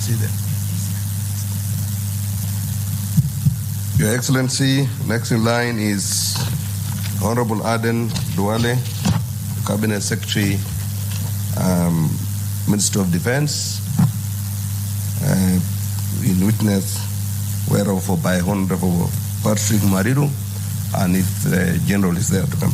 see them. Your Excellency, next in line is Honorable Aden Duale, Cabinet Secretary, Minister of Defense, in witness whereof by Honorable Patrick Mariru, and if the General is there to come.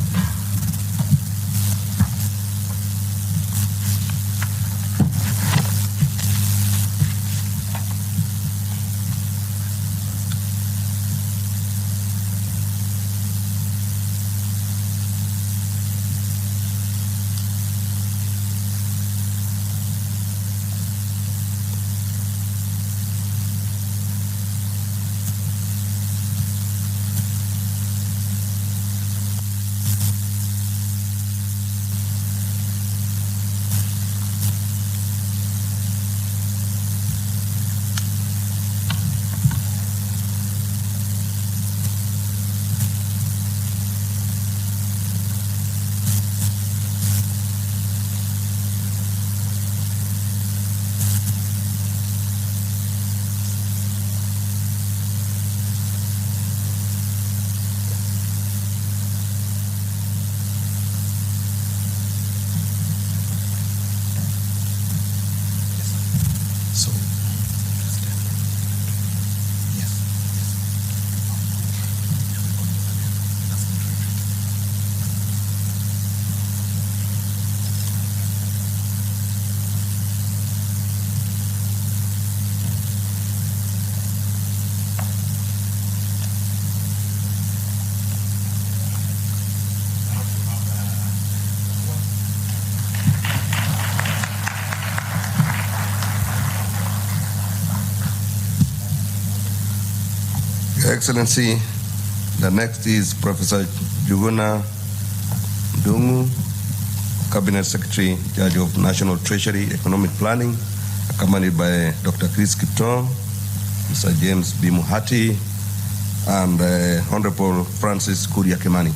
Your Excellency, the next is Professor Juguna Dungu, Cabinet Secretary, Judge of National Treasury, Economic Planning, accompanied by Dr. Chris Kipto, Mr. James B. Muhati, and Honorable Francis Kuria Kimani.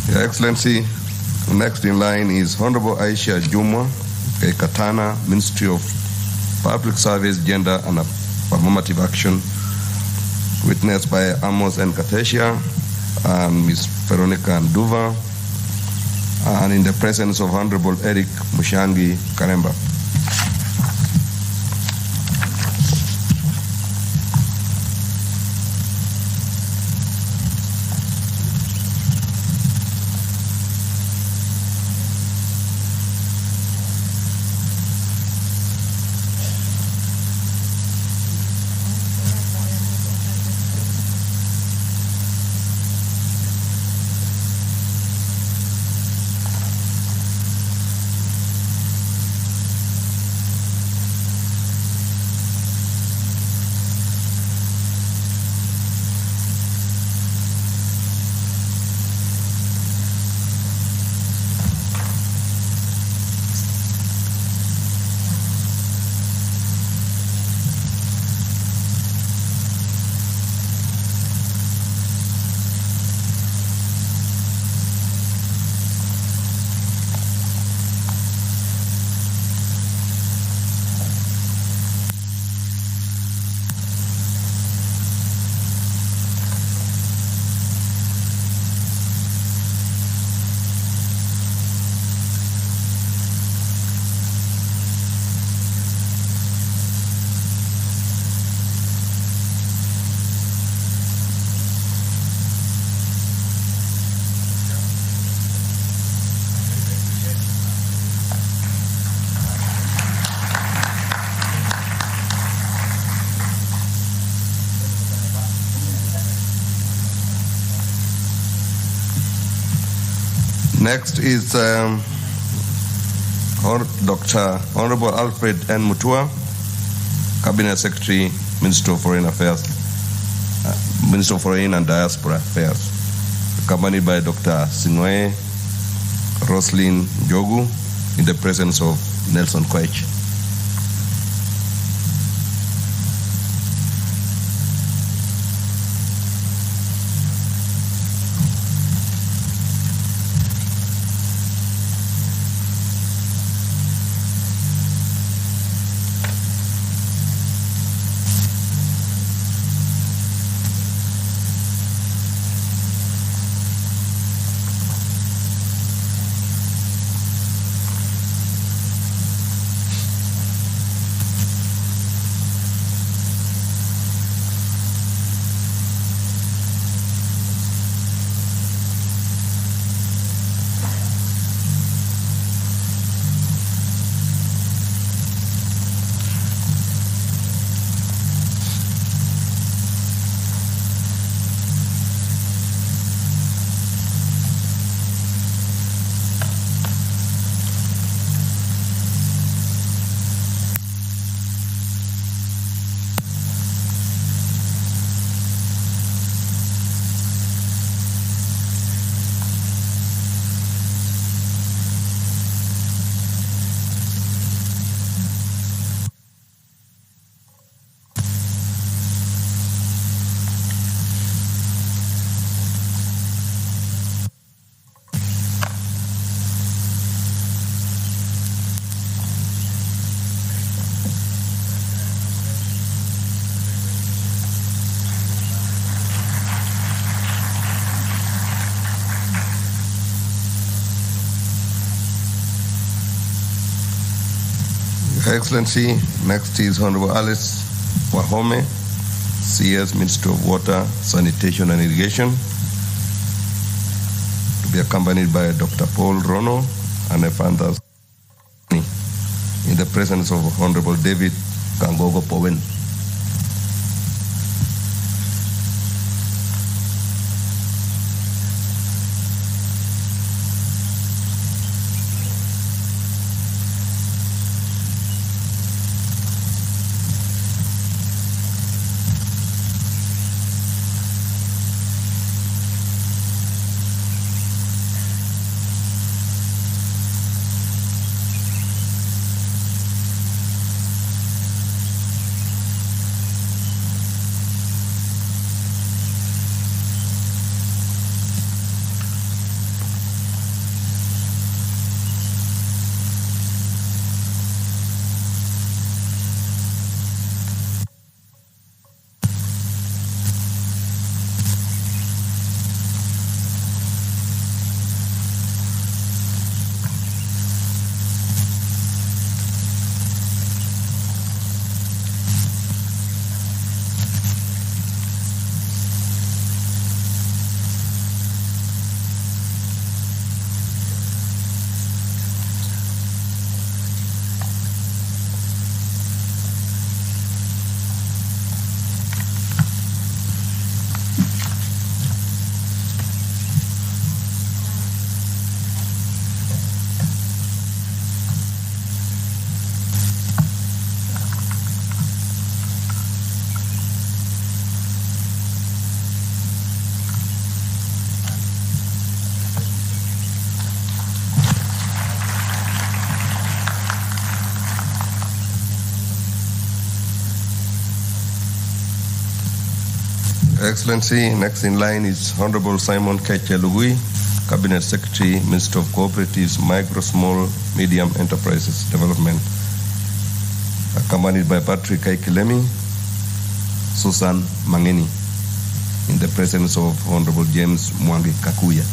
Your Excellency, next in line is Honorable Aisha Jumwa, Katana, Ministry of Public Service, Gender and Affirmative Action, witnessed by Amos N. Katesia and Ms. Veronica Nduva, and in the presence of Honorable Eric Mushangi Karemba. Next is Dr. Honorable Alfred N. Mutua, Cabinet Secretary, Minister of Foreign Affairs, Minister of Foreign and Diaspora Affairs, accompanied by Dr. Sinoe Roslyn Jogu, in the presence of Nelson Koech. Excellency, next is Honorable Alice Wahome, CS, Minister of Water, Sanitation and Irrigation, to be accompanied by Dr. Paul Rono and Efandas in the presence of Honorable David Kangogo Powen. Excellency, next in line is Honorable Simon Keche Lugui, Cabinet Secretary, Minister of Cooperatives, Micro, Small, Medium Enterprises Development, accompanied by Patrick Kaikilemi, Susan Mangeni, in the presence of Honorable James Mwangi Kakuya.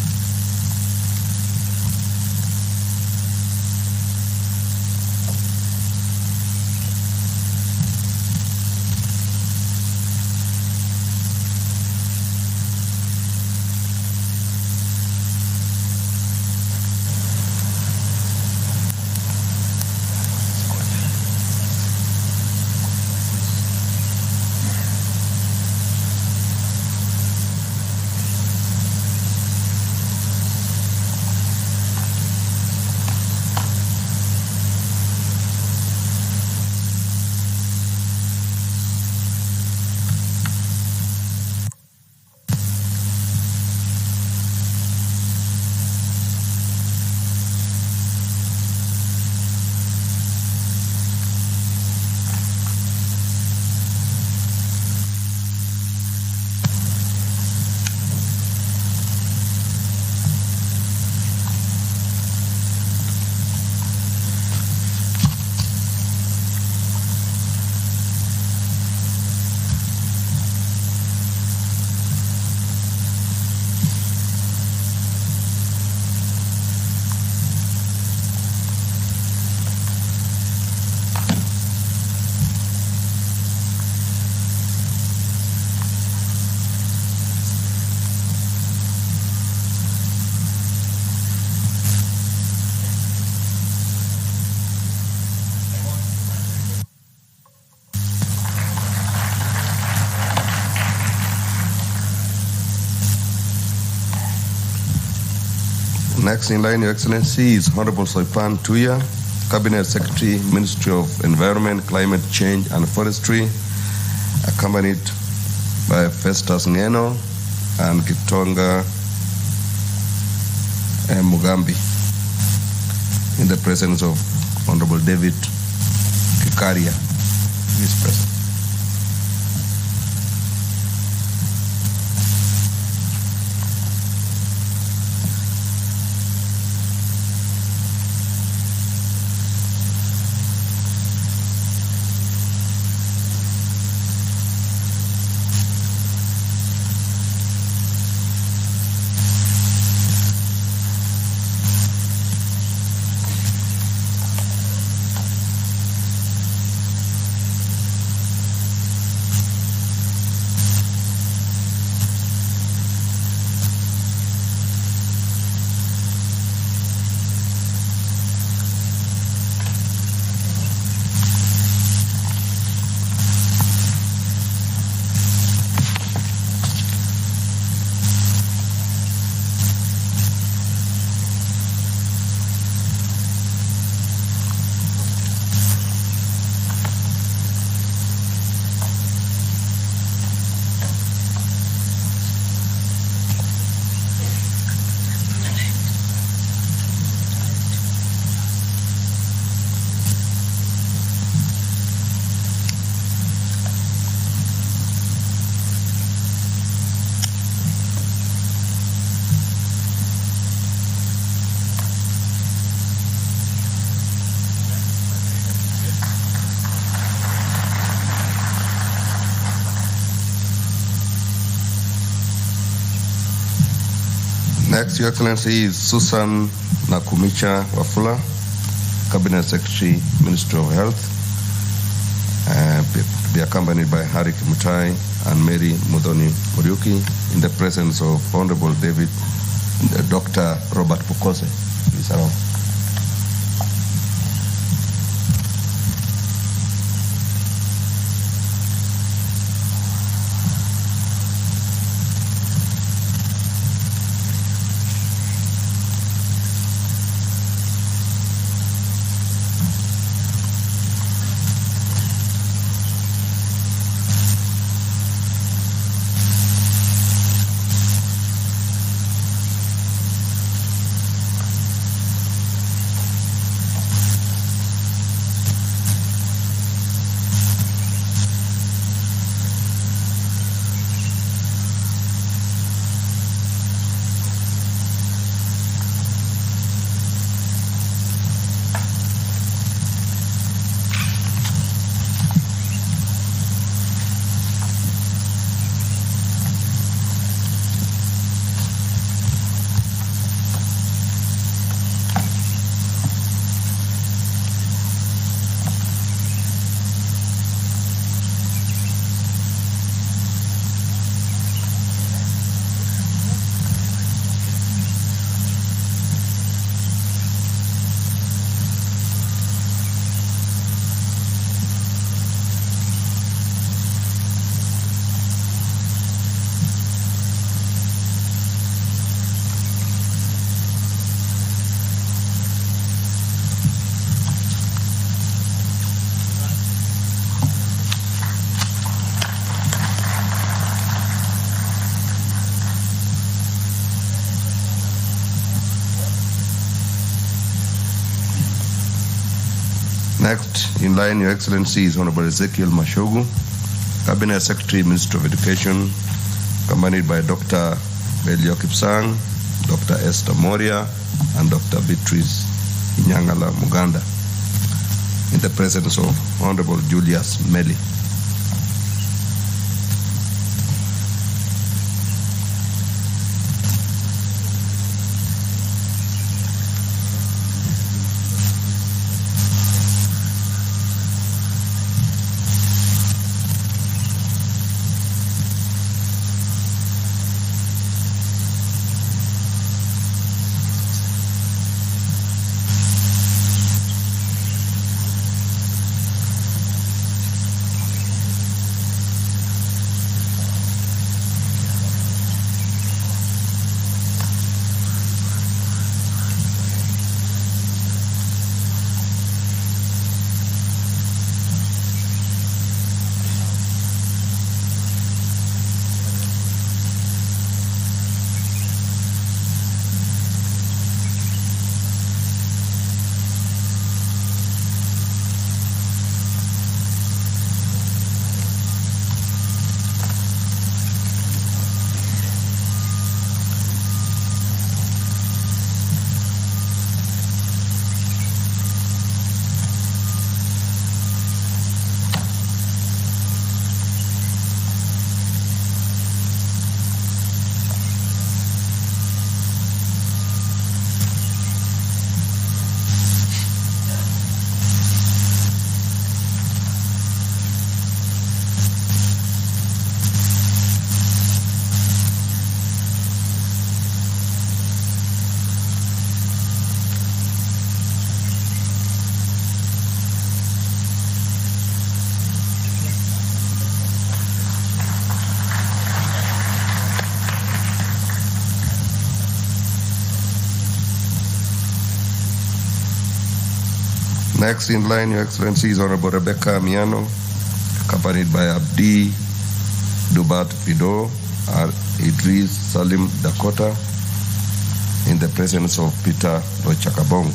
Next in line, Your Excellency, is Honorable Soipan Tuya, Cabinet Secretary, Ministry of Environment, Climate Change and Forestry, accompanied by Festus Ngeno and Gitonga Mugambi, in the presence of Honorable David Kikaria, Vice President. Next, Your Excellency, is Susan Nakumicha Wafula, Cabinet Secretary, Ministry of Health, to be accompanied by Harry Kimutai and Mary Mudhoni Muriuki, in the presence of Honorable Dr. Robert Pukose. Please allow. Next in line, Your Excellency, is Honorable Ezekiel Mashogu, Cabinet Secretary, Ministry of Education, accompanied by Dr. Belio Kipsang, Dr. Esther Moria, and Dr. Beatrice Inyangala Muganda, in the presence of Honorable Julius Meli. Next in line, Your Excellency, is Honorable Rebecca Miano, accompanied by Abdi Dubat Fido, Idris Salim Dakota, in the presence of Peter Lochakabong.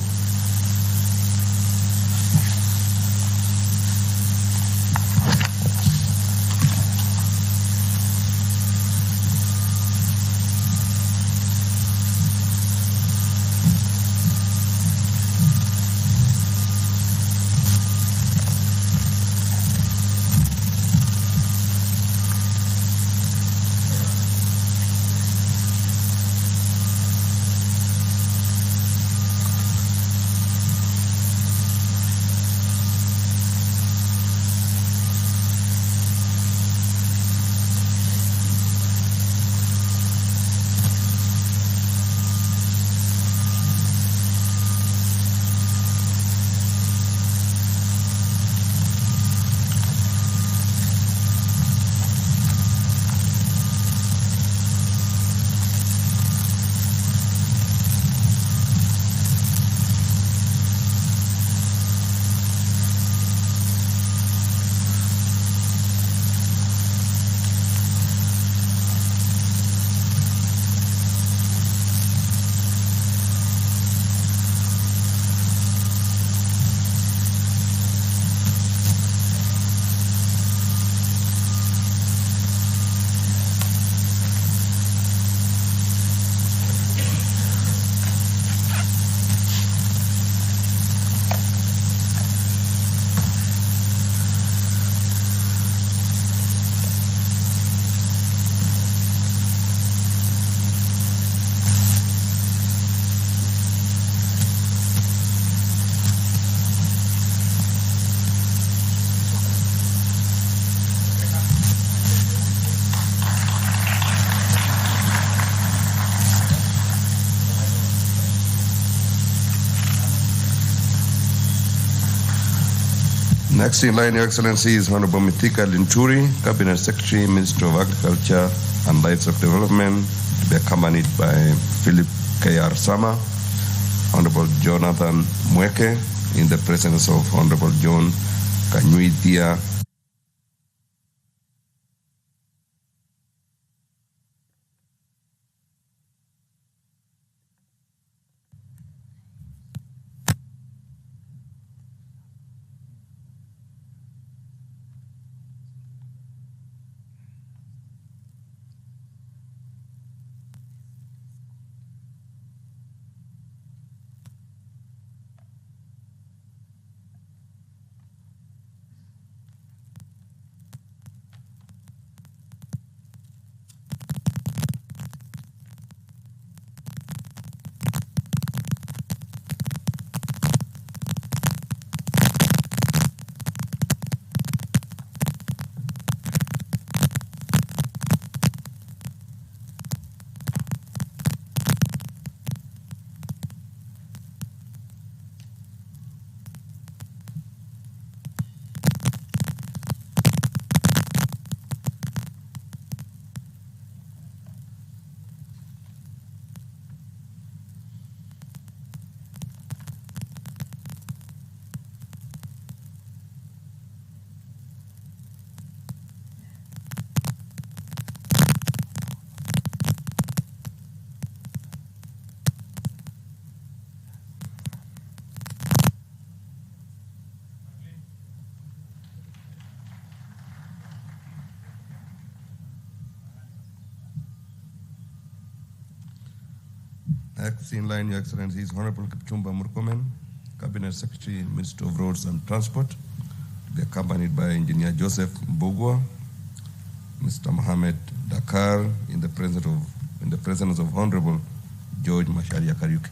Next in line, Your Excellency, is Honorable Mithika Linturi, Cabinet Secretary, Minister of Agriculture and Livestock Development, to be accompanied by Philip K.R. Sama, Honorable Jonathan Mweke, in the presence of Honorable John Kanyuitia. Next in line, Your Excellency, is Honorable Kipchumba Murkomen, Cabinet Secretary, Minister of Roads and Transport, to be accompanied by Engineer Joseph Mbugwa, Mr. Mohamed Dakar, in the presence of Honorable George Masharia Kariuki.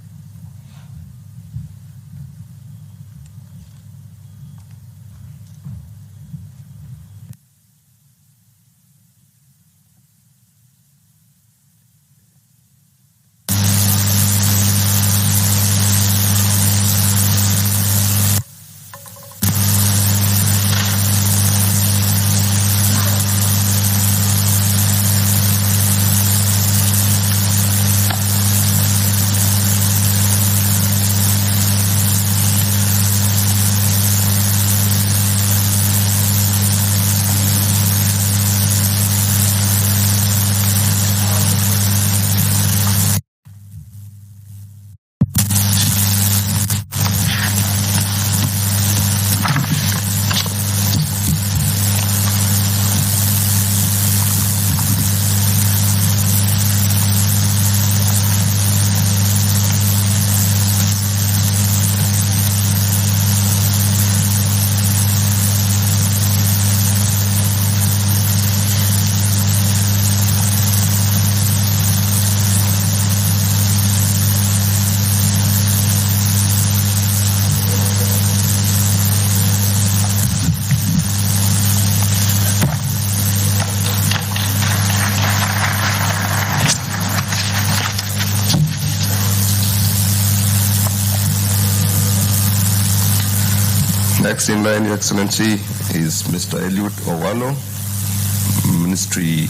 Next in line, Your Excellency, is Mr. Eliud Owalo, Ministry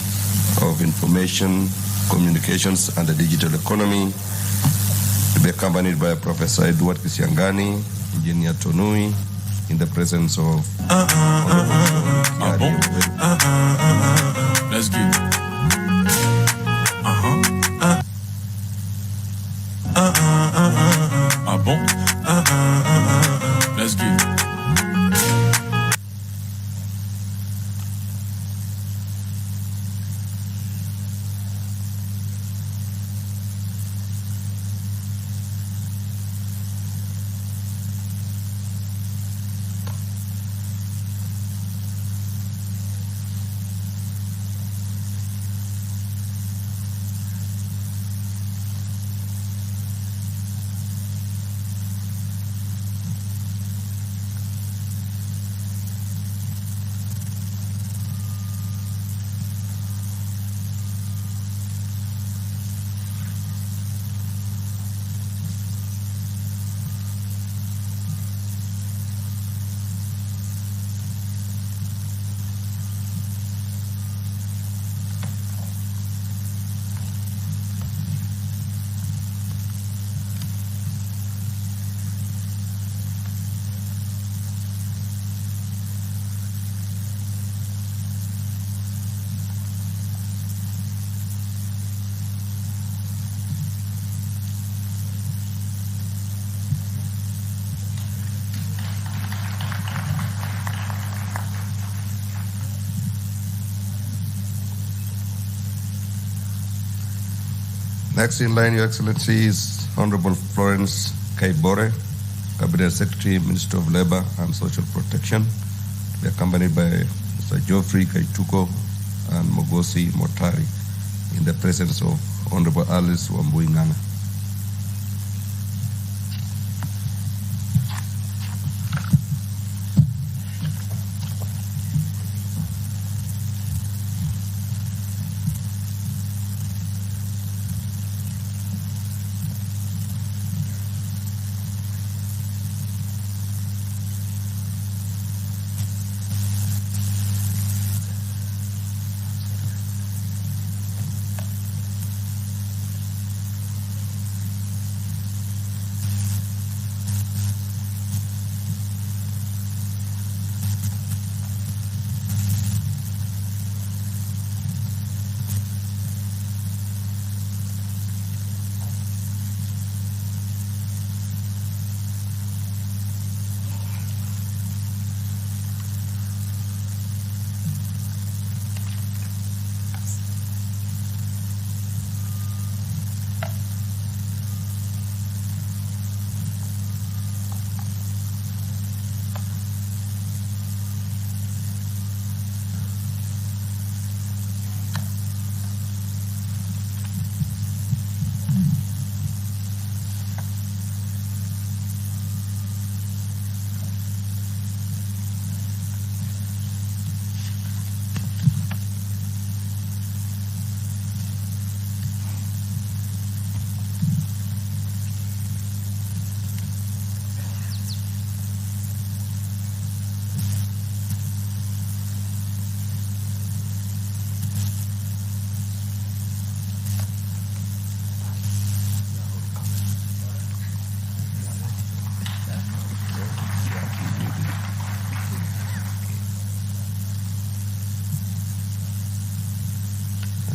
of Information, Communications and the Digital Economy, to be accompanied by Professor Edward Kisiangani, Engineer Tonui, in the presence of Let's get it. Let's get it. Next in line, Your Excellency, is Honorable Florence Kaibore, Cabinet Secretary, Minister of Labor and Social Protection, to be accompanied by Mr. Geoffrey Kaituko and Mogosi Motari, in the presence of Honorable Alice Wambuingana.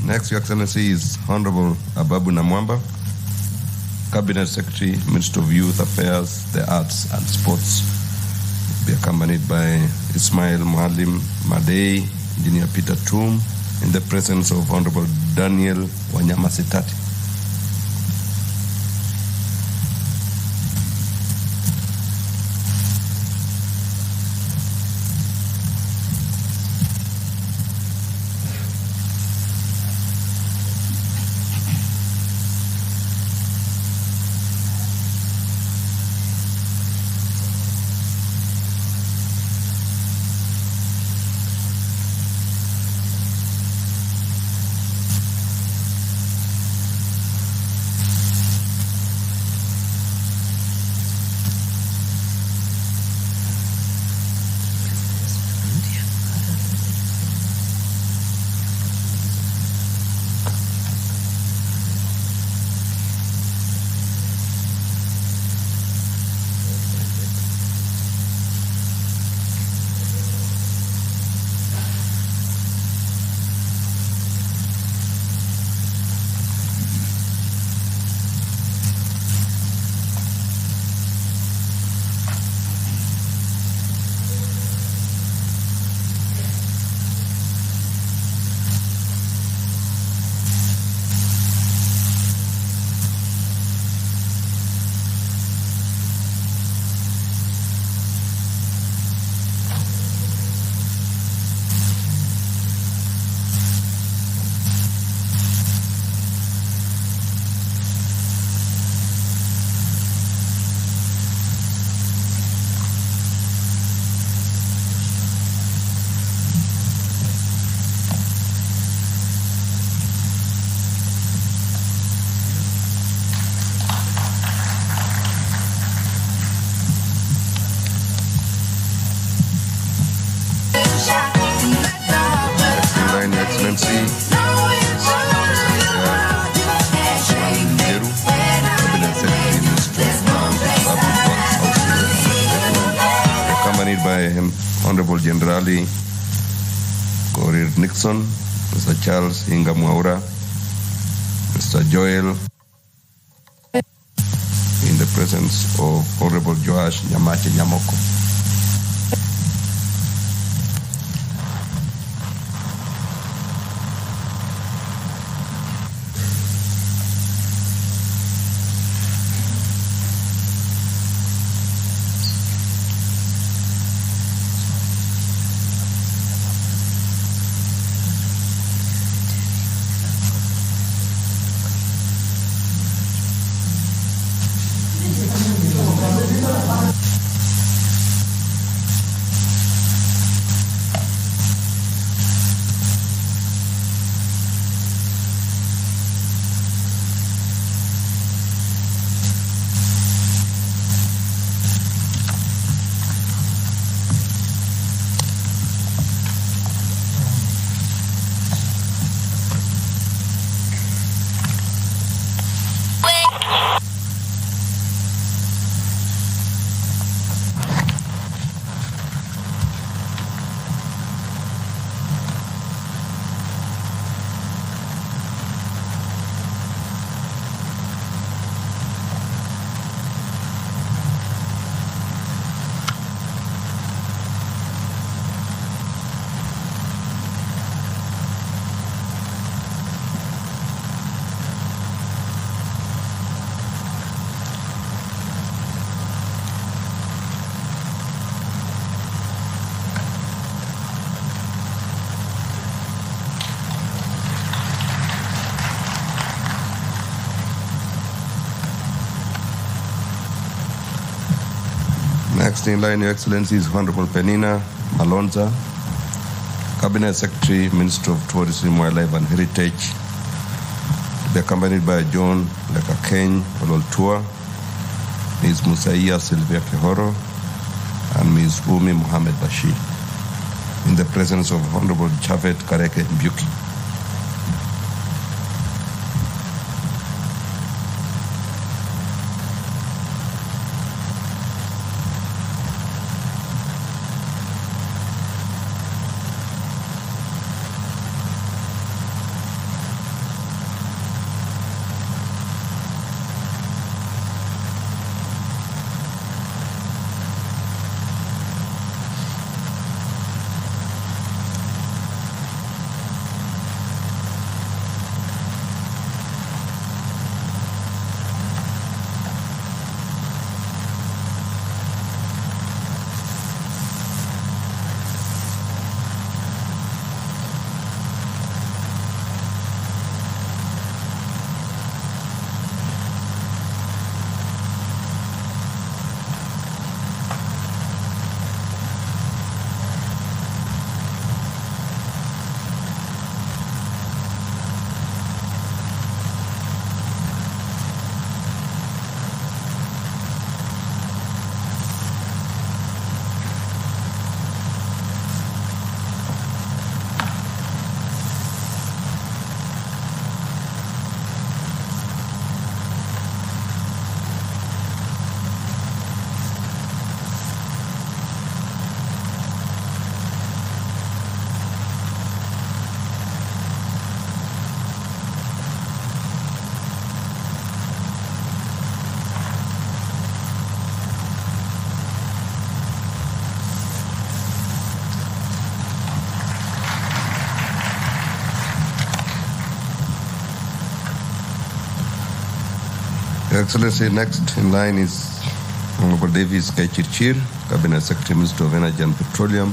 Next, Your Excellency, is Honorable Ababu Namwamba, Cabinet Secretary, Minister of Youth Affairs, the Arts and Sports, be accompanied by Ismail Muhalim Madei, Engineer Peter Toom, in the presence of Honorable Daniel Wanyama Sitati. Excellency, Cabinet Secretary, Minister of Public Works, accompanied by Honorable Generali Korir Nixon, Mr. Charles Inga Mwaura, Mr. Joel, in the presence of Honorable Joash Nyamache Nyamoko. Next in line, Your Excellency, is Honorable Penina Malonza, Cabinet Secretary, Minister of Tourism, Wildlife and Heritage, to be accompanied by John Lekakeny Ololtua, Ms. Musaiya Sylvia Kehoro, and Ms. Umi Mohamed Bashir, in the presence of Honorable Chafet Kareke Mbuki. Your Excellency, next in line is Honorable Davis Kaichirchir, Cabinet Secretary, Minister of Energy and Petroleum,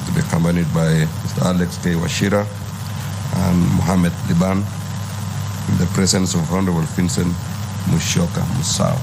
to be accompanied by Mr. Alex K. Washira and Mohamed Liban, in the presence of Honorable Vincent Mushoka Musau.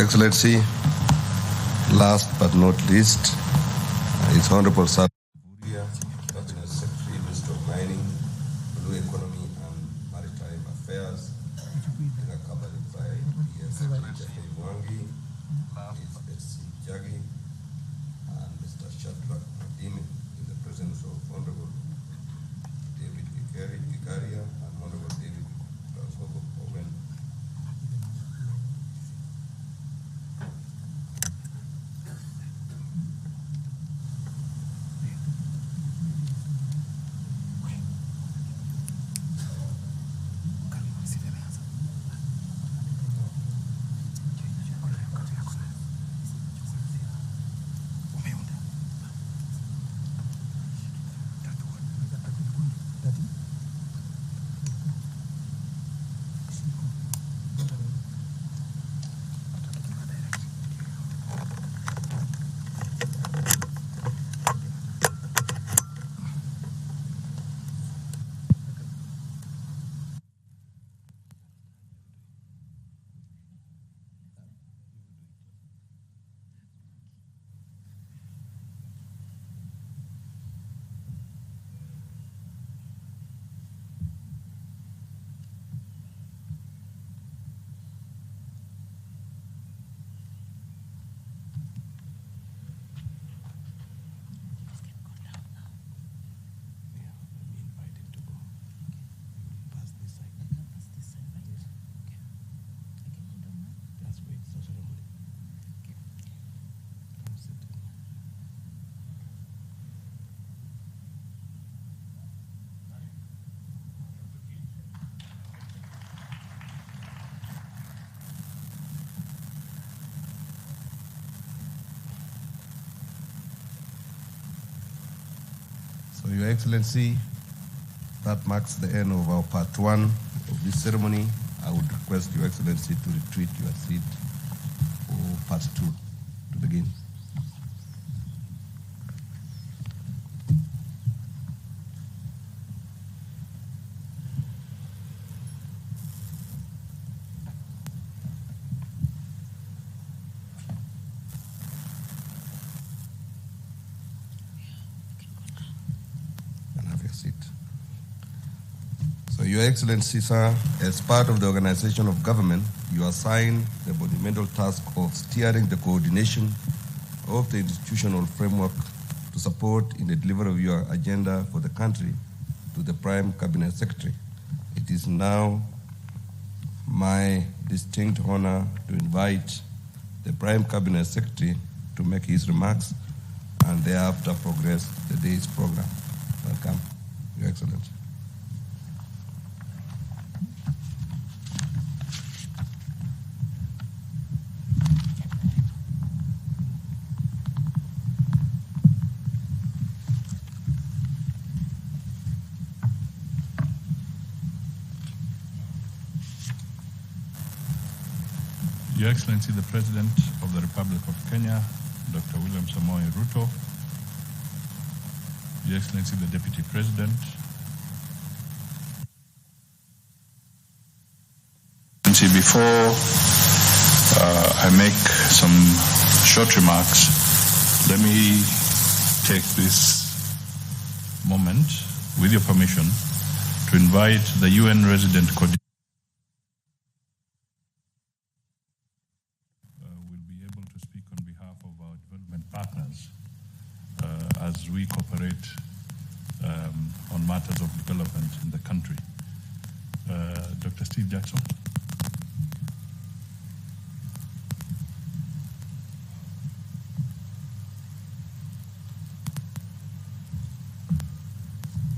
Excellency, last but not least, is Honorable Sir Buria, Cabinet Secretary, Minister of Mining, Blue Economy and Maritime Affairs, covered by PS Mwangi, SC Jagi, and Mr. Shadrach Madini, in the presence of Honorable David Gikaria and Honorable David Owen. So, Your Excellency, that marks the end of our part 1 of this ceremony. I would request Your Excellency to retreat your seat for part 2 to begin. Your Excellency, sir, as part of the organization of government, you are assigned the monumental task of steering the coordination of the institutional framework to support in the delivery of your agenda for the country to the Prime Cabinet Secretary. It is now my distinct honor to invite the Prime Cabinet Secretary to make his remarks and thereafter progress the day's program. Welcome, Your Excellency. Your Excellency, the President of the Republic of Kenya, Dr. William Samoei Ruto, Your Excellency, the Deputy President, before I make some short remarks, let me take this moment, with your permission, to invite the UN Resident Coordinator partners as we cooperate on matters of development in the country. Dr. Steve Jackson.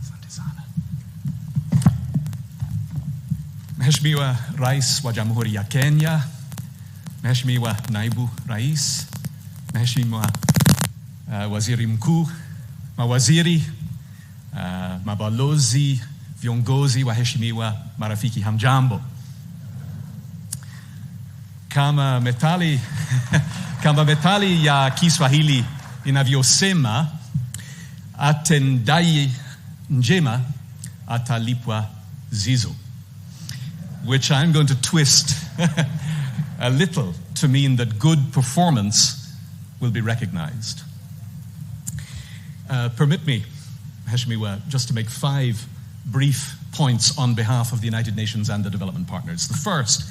Asante sana. Mheshimiwa Rais wa Jamhuri ya Kenya, Mheshimiwa Naibu Rais, Mheshimiwa Waziri Mkuu, mawaziri, mabalozi, viongozi, waheshimiwa, marafiki, hamjambo. Kama methali ya Kiswahili inavyosema, atendaye njema atalipwa zizo, which I'm going to twist a little to mean that good performance will be recognized. Permit me, Mheshimiwa, just to make 5 brief points on behalf of the United Nations and the development partners. The first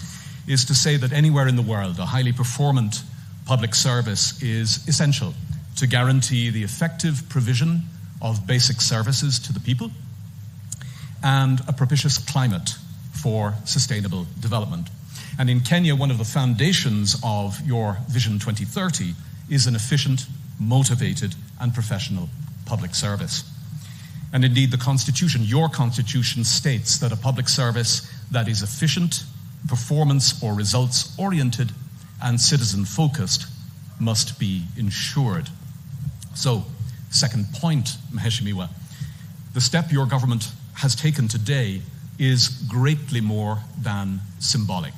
is to say that anywhere in the world, a highly performant public service is essential to guarantee the effective provision of basic services to the people and a propitious climate for sustainable development. And in Kenya, one of the foundations of your Vision 2030 is an efficient, motivated, and professional public service. And indeed, the Constitution, your Constitution, states that a public service that is efficient, performance or results-oriented, and citizen-focused must be ensured. So, second point, Mheshimiwa, the step your government has taken today is greatly more than symbolic.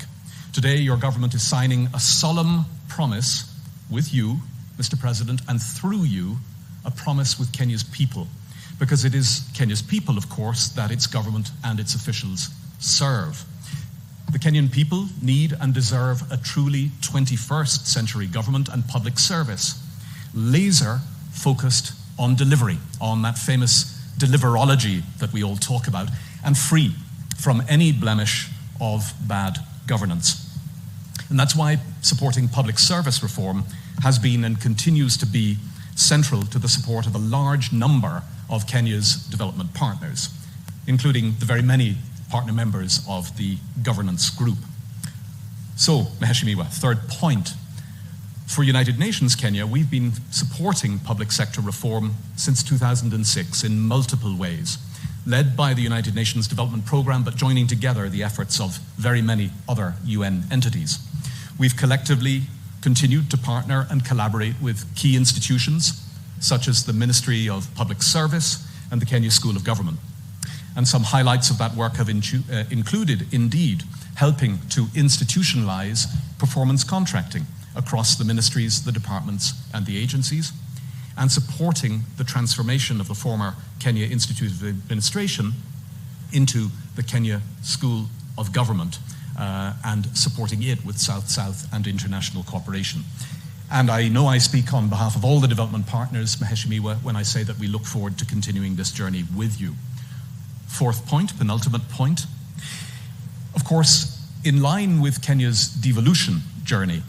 Today, your government is signing a solemn promise with you, Mr. President, and through you, a promise with Kenya's people. Because it is Kenya's people, of course, that its government and its officials serve. The Kenyan people need and deserve a truly 21st century government and public service, laser-focused on delivery, on that famous deliverology that we all talk about, and free from any blemish of bad governance. And that's why supporting public service reform has been and continues to be central to the support of a large number of Kenya's development partners, including the very many partner members of the governance group. So, Mheshimiwa, third point. For United Nations Kenya, we've been supporting public sector reform since 2006 in multiple ways, led by the United Nations Development Programme, but joining together the efforts of very many other UN entities. We've collectively continued to partner and collaborate with key institutions, such as the Ministry of Public Service and the Kenya School of Government. And some highlights of that work have included, indeed, helping to institutionalize performance contracting across the ministries, the departments, and the agencies, and supporting the transformation of the former Kenya Institute of Administration into the Kenya School of Government, and supporting it with South-South and international cooperation. And I know I speak on behalf of all the development partners, Mheshimiwa, when I say that we look forward to continuing this journey with you. Fourth point, penultimate point. Of course, in line with Kenya's devolution journey,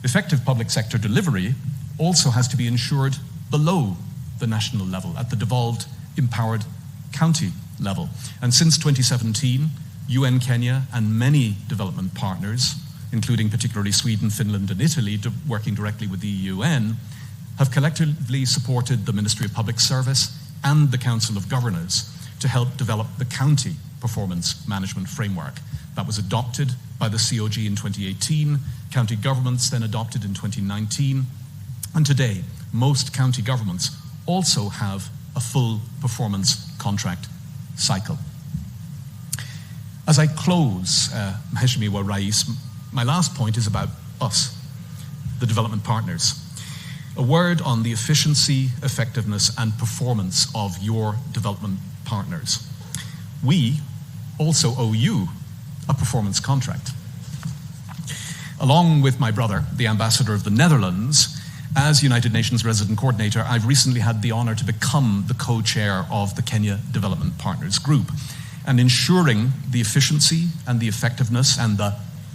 effective public sector delivery also has to be ensured below the national level, at the devolved, empowered county level. And since 2017, UN Kenya and many development partners, including particularly Sweden, Finland, and Italy, working directly with the UN, have collectively supported the Ministry of Public Service and the Council of Governors to help develop the county performance management framework. That was adopted by the COG in 2018, county governments then adopted in 2019, and today, most county governments also have a full performance contract cycle. As I close, Mheshimiwa Rais, my last point is about us, the development partners. A word on the efficiency, effectiveness, and performance of your development partners. We also owe you a performance contract. Along with my brother, the ambassador of the Netherlands, as United Nations Resident Coordinator, I've recently had the honor to become the co-chair of the Kenya Development Partners Group. And ensuring the efficiency and the effectiveness and the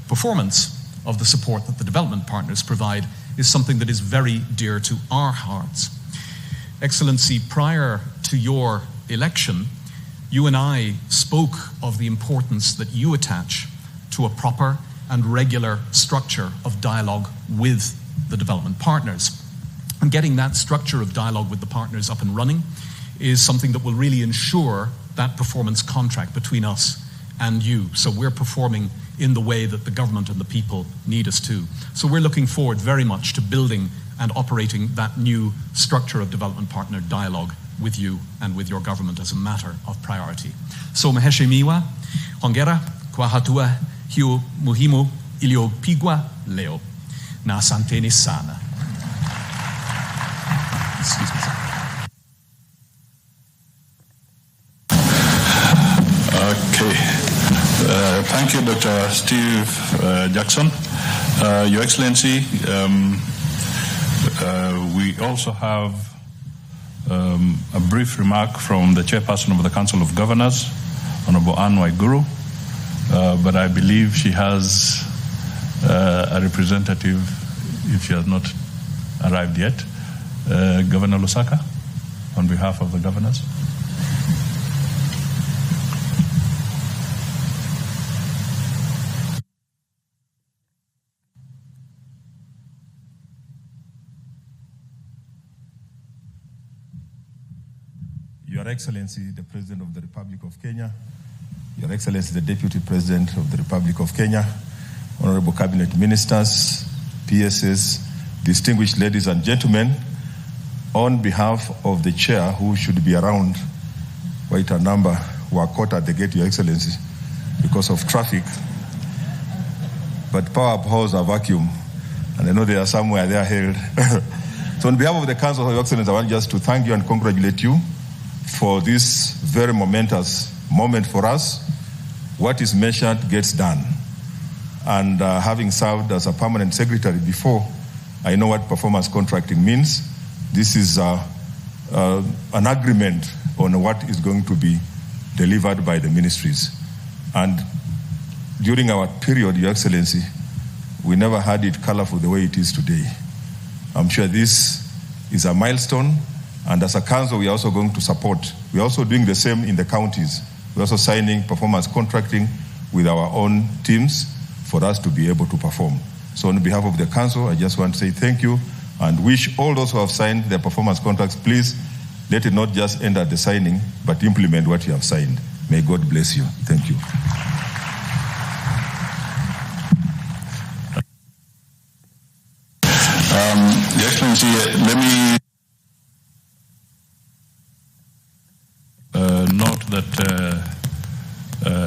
performance of the support that the development partners provide is something that is very dear to our hearts. Excellency, prior to your election, you and I spoke of the importance that you attach to a proper and regular structure of dialogue with the development partners. And getting that structure of dialogue with the partners up and running is something that will really ensure that performance contract between us and you. So we're performing in the way that the government and the people need us to. So we're looking forward very much to building and operating that new structure of development partner dialogue with you and with your government as a matter of priority. So Mheshimiwa, hongera kwa hatua hiyo muhimu iliyopigwa leo. Na asanteni sana. Excuse me, sir. Okay. Thank you, Dr. Steve Jackson. Your Excellency, we also have a brief remark from the chairperson of the Council of Governors, Honorable Anne Waiguru, but I believe she has a representative, if she has not arrived yet. Governor Lusaka, on behalf of the governors. Your Excellency, the President of the Republic of Kenya, Your Excellency, the Deputy President of the Republic of Kenya, Honorable Cabinet Ministers, PSs, distinguished ladies and gentlemen, on behalf of the Chair, who should be around, quite a number who are caught at the gate, Your Excellency, because of traffic, but power abhors a vacuum, and I know they are somewhere they are held. So on behalf of the Council, Your Excellency, I want just to thank you and congratulate you for this very momentous moment for us. What is measured gets done. And having served as a permanent secretary before, I know what performance contracting means. This is an agreement on what is going to be delivered by the ministries. And during our period, Your Excellency, we never had it colorful the way it is today. I'm sure this is a milestone. And as a council, we are also going to support. We're also doing the same in the counties. We're also signing performance contracting with our own teams for us to be able to perform. So on behalf of the council, I just want to say thank you and wish all those who have signed their performance contracts, please let it not just end at the signing, but implement what you have signed. May God bless you. Thank you. Your Excellency, let me note that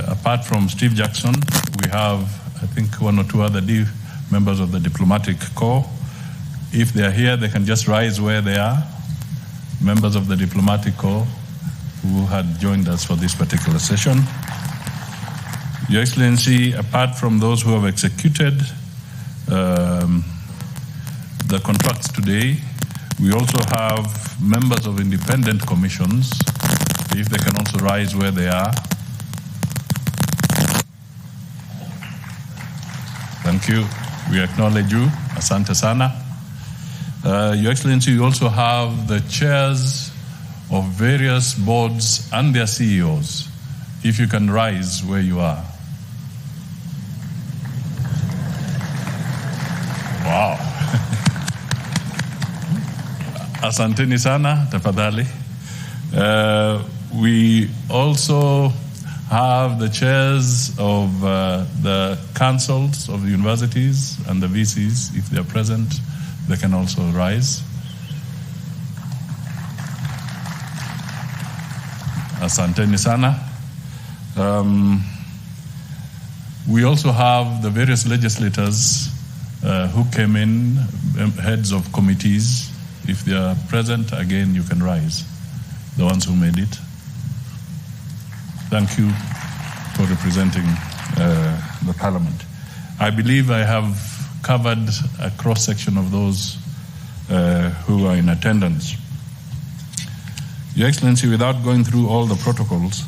apart from Steve Jackson, we have, I think, one or two other members of the diplomatic corps. If they are here, they can just rise where they are. Members of the diplomatic corps who had joined us for this particular session. Your Excellency, apart from those who have executed the contracts today, we also have members of independent commissions. If they can also rise where they are. Thank you. We acknowledge you. Asante sana. Your Excellency, we also have the chairs of various boards and their CEOs. If you can rise where you are. Wow. Asanteni sana, tafadhali. We also have the chairs of the councils of the universities and the VCs. If they are present, they can also rise. Asanteni sana. We also have the various legislators who came in, heads of committees. If they are present, again, you can rise. The ones who made it. Thank you for representing the Parliament. I believe I have covered a cross-section of those who are in attendance. Your Excellency, without going through all the protocols,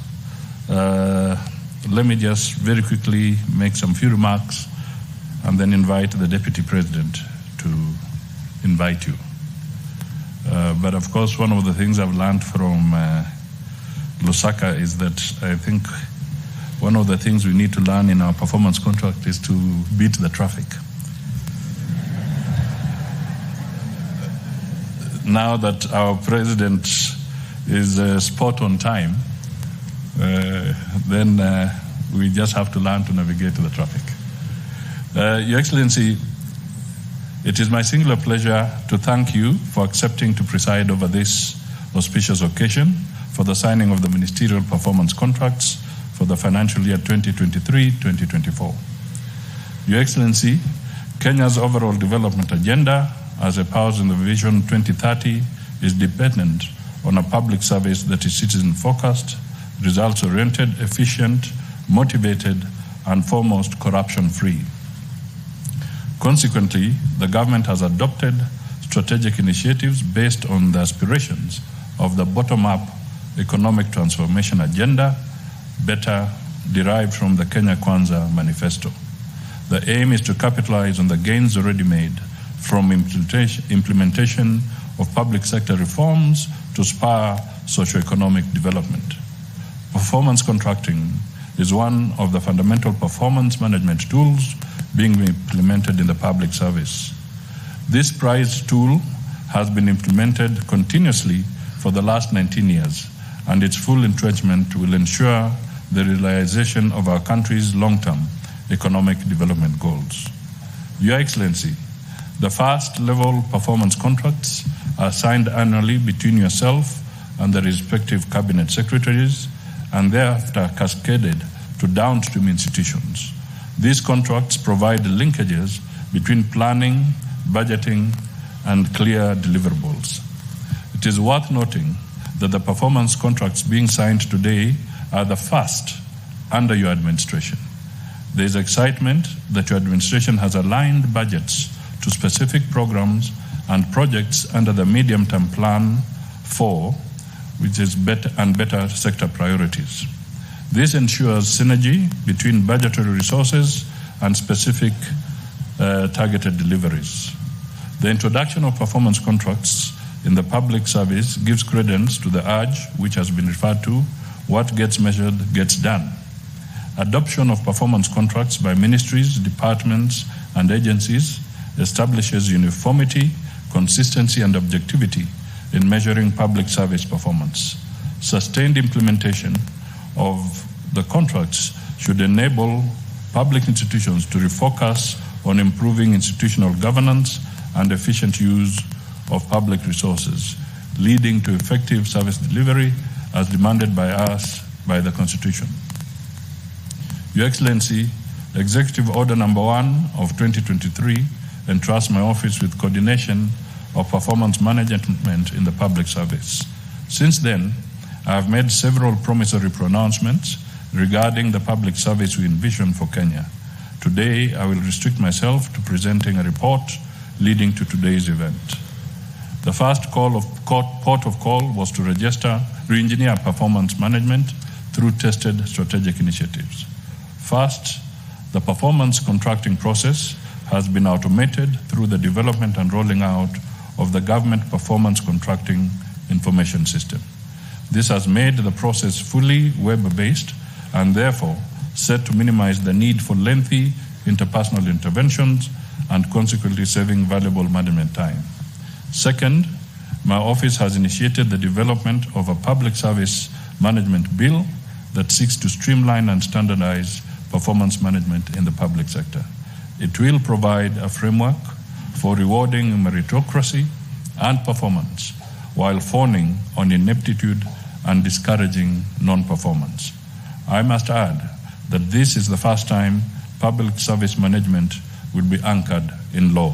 let me just very quickly make some few remarks and then invite the Deputy President to invite you. But of course, one of the things I've learned from Lusaka is that I think one of the things we need to learn in our performance contract is to beat the traffic. Now that our president is spot on time, then we just have to learn to navigate the traffic. Your Excellency, it is my singular pleasure to thank you for accepting to preside over this auspicious occasion for the signing of the ministerial performance contracts for the financial year 2023-2024. Your Excellency, Kenya's overall development agenda, as espoused in the Vision 2030, is dependent on a public service that is citizen-focused, results-oriented, efficient, motivated, and foremost corruption-free. Consequently, the government has adopted strategic initiatives based on the aspirations of the bottom-up economic transformation agenda, better derived from the Kenya Kwanza manifesto. The aim is to capitalize on the gains already made from implementation of public sector reforms to spur socio-economic development. Performance contracting is one of the fundamental performance management tools being implemented in the public service. This prized tool has been implemented continuously for the last 19 years, and its full entrenchment will ensure the realization of our country's long-term economic development goals. Your Excellency, the first-level performance contracts are signed annually between yourself and the respective cabinet secretaries, and thereafter cascaded to downstream institutions. These contracts provide linkages between planning, budgeting, and clear deliverables. It is worth noting that the performance contracts being signed today are the first under your administration. There is excitement that your administration has aligned budgets to specific programs and projects under the medium-term plan 4, which is better sector priorities. This ensures synergy between budgetary resources and specific targeted deliveries. The introduction of performance contracts in the public service gives credence to the urge, which has been referred to, what gets measured gets done. Adoption of performance contracts by ministries, departments, and agencies establishes uniformity, consistency, and objectivity in measuring public service performance. Sustained implementation of the contracts should enable public institutions to refocus on improving institutional governance and efficient use of public resources, leading to effective service delivery as demanded by us by the Constitution. Your Excellency, Executive Order Number 1 of 2023 entrusts my office with coordination of performance management in the public service. Since then, I have made several promissory pronouncements regarding the public service we envision for Kenya. Today, I will restrict myself to presenting a report leading to today's event. The first port of call was to re-engineer performance management through tested strategic initiatives. First, the performance contracting process has been automated through the development and rolling out of the government performance contracting information system. This has made the process fully web-based and therefore set to minimize the need for lengthy interpersonal interventions and consequently saving valuable management time. Second, my office has initiated the development of a public service management bill that seeks to streamline and standardize performance management in the public sector. It will provide a framework for rewarding meritocracy and performance while fawning on ineptitude and discouraging non-performance. I must add that this is the first time public service management will be anchored in law.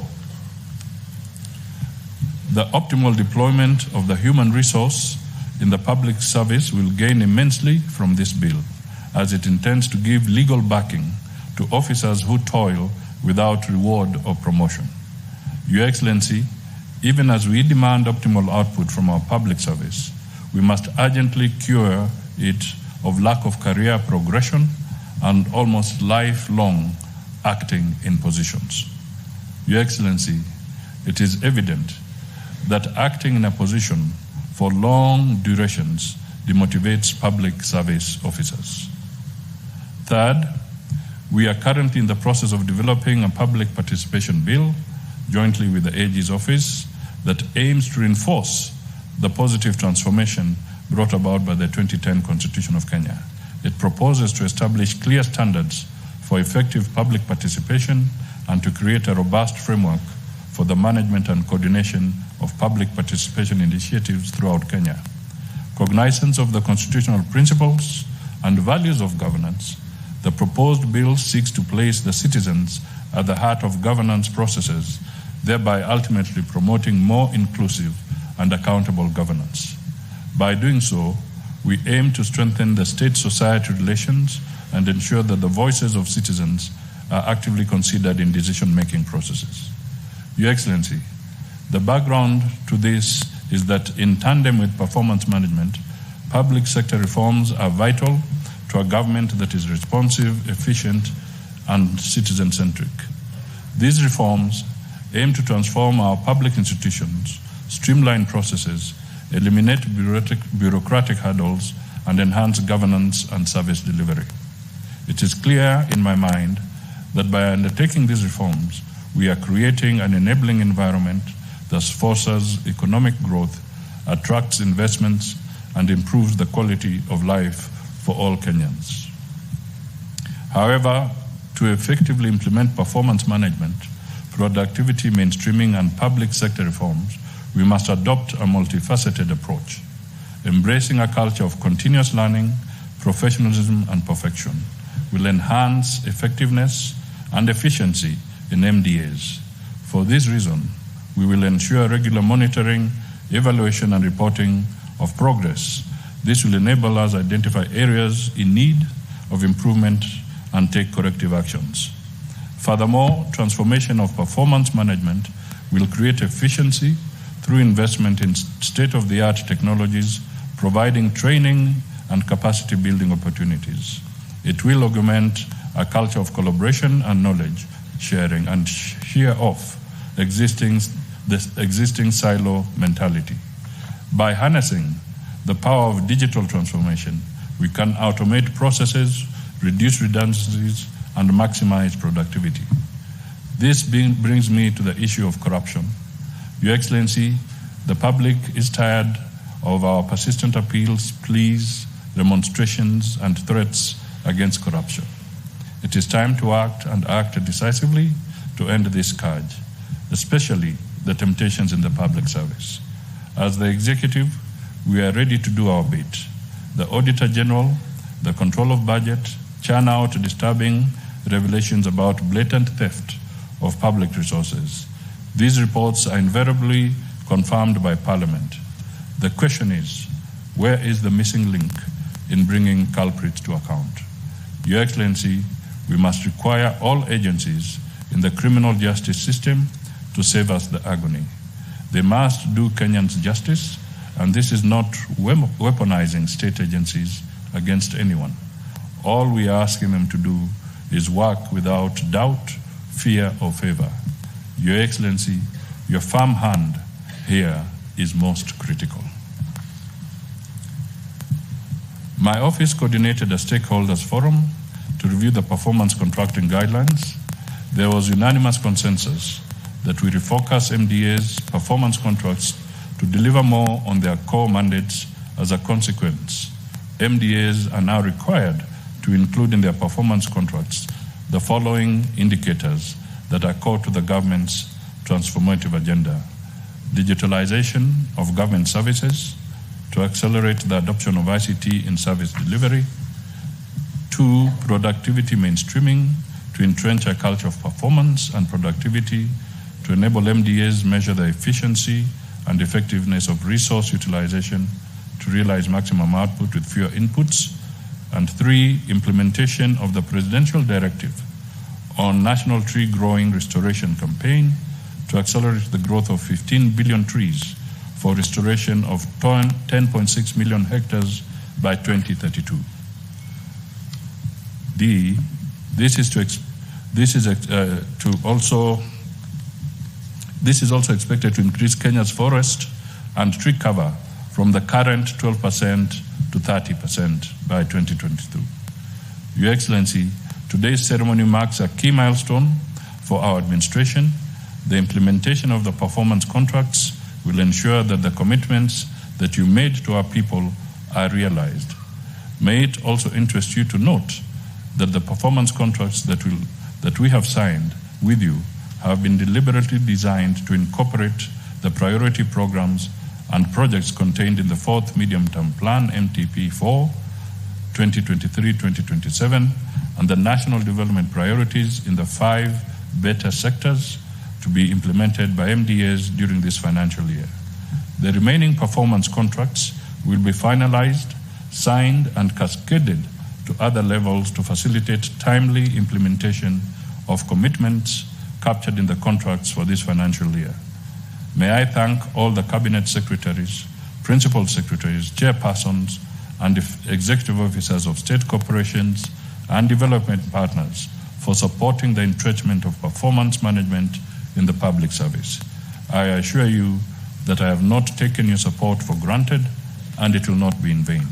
The optimal deployment of the human resource in the public service will gain immensely from this bill, as it intends to give legal backing to officers who toil without reward or promotion. Your Excellency, even as we demand optimal output from our public service, we must urgently cure it of lack of career progression and almost lifelong acting in positions. Your Excellency, it is evident that acting in a position for long durations demotivates public service officers. Third, we are currently in the process of developing a public participation bill jointly with the AG's office that aims to reinforce the positive transformation brought about by the 2010 Constitution of Kenya. It proposes to establish clear standards for effective public participation and to create a robust framework for the management and coordination of public participation initiatives throughout Kenya. Cognizance of the constitutional principles and values of governance, the proposed bill seeks to place the citizens at the heart of governance processes, thereby ultimately promoting more inclusive and accountable governance. By doing so, we aim to strengthen the state-society relations and ensure that the voices of citizens are actively considered in decision-making processes. Your Excellency, the background to this is that in tandem with performance management, public sector reforms are vital to a government that is responsive, efficient, and citizen-centric. These reforms aim to transform our public institutions, streamline processes, eliminate bureaucratic hurdles, and enhance governance and service delivery. It is clear in my mind that by undertaking these reforms, we are creating an enabling environment that fosters economic growth, attracts investments, and improves the quality of life for all Kenyans. However, to effectively implement performance management, productivity mainstreaming, and public sector reforms, we must adopt a multifaceted approach, embracing a culture of continuous learning, professionalism, and perfection will enhance effectiveness and efficiency in MDAs. For this reason, we will ensure regular monitoring, evaluation, and reporting of progress. This will enable us to identify areas in need of improvement and take corrective actions. Furthermore, transformation of performance management will create efficiency through investment in state-of-the-art technologies, providing training and capacity building opportunities. It will augment a culture of collaboration and knowledge sharing and shear off the existing silo mentality. By harnessing the power of digital transformation, we can automate processes, reduce redundancies, and maximize productivity. This brings me to the issue of corruption. Your Excellency, the public is tired of our persistent appeals, pleas, demonstrations, and threats against corruption. It is time to act and act decisively to end this scourge, especially the temptations in the public service. As the executive, we are ready to do our bit. The Auditor General, the control of budget, churn out disturbing revelations about blatant theft of public resources. These reports are invariably confirmed by Parliament. The question is, where is the missing link in bringing culprits to account? Your Excellency, we must require all agencies in the criminal justice system to save us the agony. They must do Kenyans justice, and this is not weaponizing state agencies against anyone. All we are asking them to do is work without doubt, fear, or favor. Your Excellency, your firm hand here is most critical. My office coordinated a stakeholders forum to review the performance contracting guidelines. There was unanimous consensus that we refocus MDA's performance contracts to deliver more on their core mandates. As a consequence, MDAs are now required to include in their performance contracts the following indicators that are core to the government's transformative agenda: digitalization of government services to accelerate the adoption of ICT in service delivery; 2, productivity mainstreaming to entrench a culture of performance and productivity to enable MDAs measure the efficiency and effectiveness of resource utilization to realize maximum output with fewer inputs; and 3, implementation of the Presidential Directive on National Tree Growing Restoration Campaign to accelerate the growth of 15 billion trees for restoration of 10.6 million hectares by 2032. D, this is also expected to increase Kenya's forest and tree cover from the current 12% to 30% by 2022. Your Excellency, today's ceremony marks a key milestone for our administration. The implementation of the performance contracts will ensure that the commitments that you made to our people are realized. May it also interest you to note that the performance contracts that we have signed with you have been deliberately designed to incorporate the priority programs and projects contained in the 4th Medium-Term Plan, MTP4, 2023-2027, and the national development priorities in the 5 better sectors to be implemented by MDAs during this financial year. The remaining performance contracts will be finalized, signed, and cascaded to other levels to facilitate timely implementation of commitments captured in the contracts for this financial year. May I thank all the Cabinet Secretaries, Principal Secretaries, Chairpersons, and Executive Officers of state corporations and development partners for supporting the entrenchment of performance management in the public service. I assure you that I have not taken your support for granted, and it will not be in vain.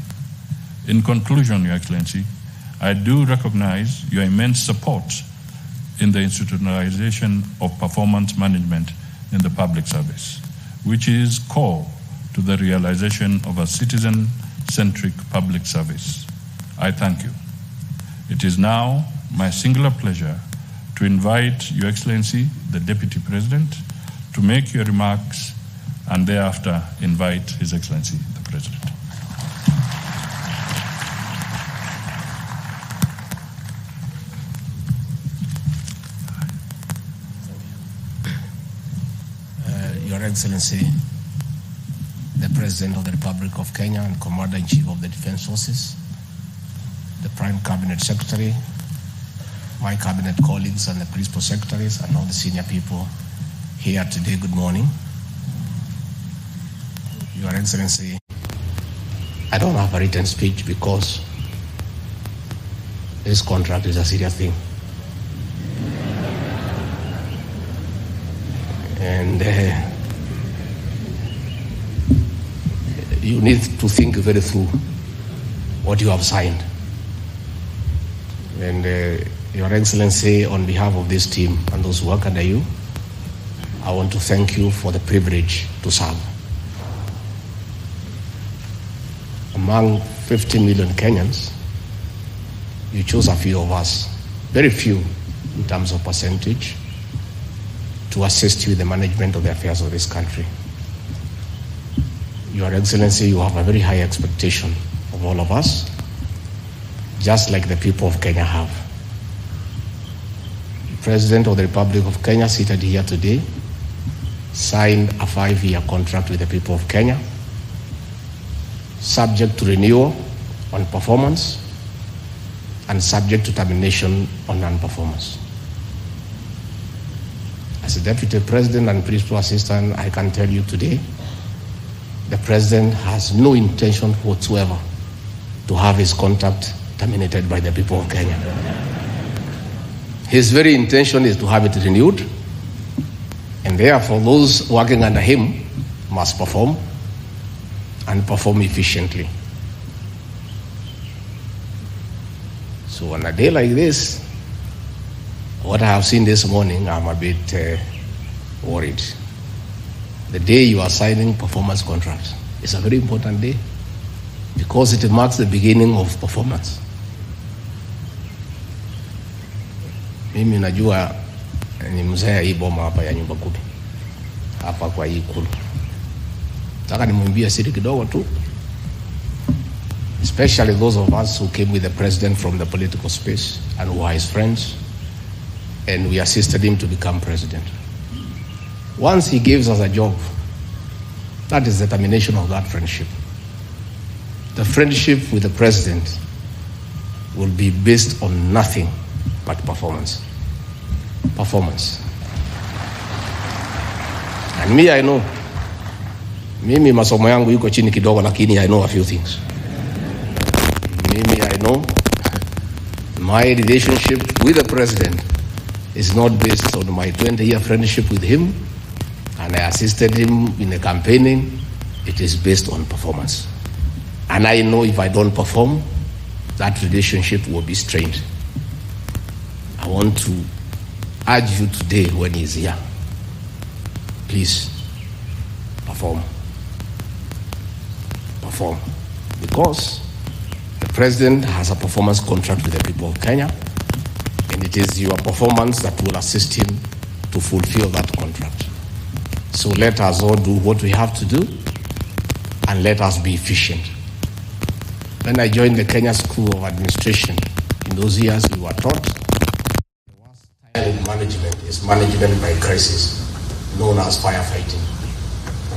In conclusion, Your Excellency, I do recognize your immense support in the institutionalization of performance management in the public service, which is core to the realization of a citizen-centric public service. I thank you. It is now my singular pleasure to invite Your Excellency, the Deputy President, to make your remarks and thereafter invite His Excellency, the President. Your Excellency, the President of the Republic of Kenya and Commander-in-Chief of the Defense Forces, the Prime Cabinet Secretary, my Cabinet colleagues and the Principal Secretaries and all the senior people here today, good morning. Your Excellency, I don't have a written speech because this contract is a serious thing. And you need to think very through what you have signed. And Your Excellency, on behalf of this team and those who work under you, I want to thank you for the privilege to serve. Among 50 million Kenyans, you chose a few of us, very few in terms of percentage, to assist you in the management of the affairs of this country. Your Excellency, you have a very high expectation of all of us, just like the people of Kenya have. The President of the Republic of Kenya, seated here today, signed a 5-year contract with the people of Kenya, subject to renewal on performance and subject to termination on non-performance. As a Deputy President and Principal Assistant, I can tell you today, the President has no intention whatsoever to have his contract terminated by the people of Kenya. His very intention is to have it renewed, and therefore those working under him must perform and perform efficiently. So on a day like this, what I have seen this morning, I'm a bit worried. The day you are signing performance contracts is a very important day because it marks the beginning of performance. Mimi najua ni mzee hii boma hapa ya nyumba kumi hapa kwa hii Ikulu. Nataka nimwambie siri kidogo tu, especially those of us who came with the President from the political space and who are his friends, and we assisted him to become President. Once he gives us a job, that is the termination of that friendship. The friendship with the President will be based on nothing but performance. Performance. And me, I know. Mimi masomo yangu yuko chini kidogo, lakini I know a few things. Mimi, I know my relationship with the President is not based on my 20-year friendship with him, and I assisted him in the campaigning. It is based on performance. And I know if I don't perform, that relationship will be strained. I want to urge you today when he's here, please perform. Perform. Because the President has a performance contract with the people of Kenya, and it is your performance that will assist him to fulfill that contract. So let us all do what we have to do, and let us be efficient. When I joined the Kenya School of Administration, in those years we were taught the worst style in management is management by crisis, known as firefighting.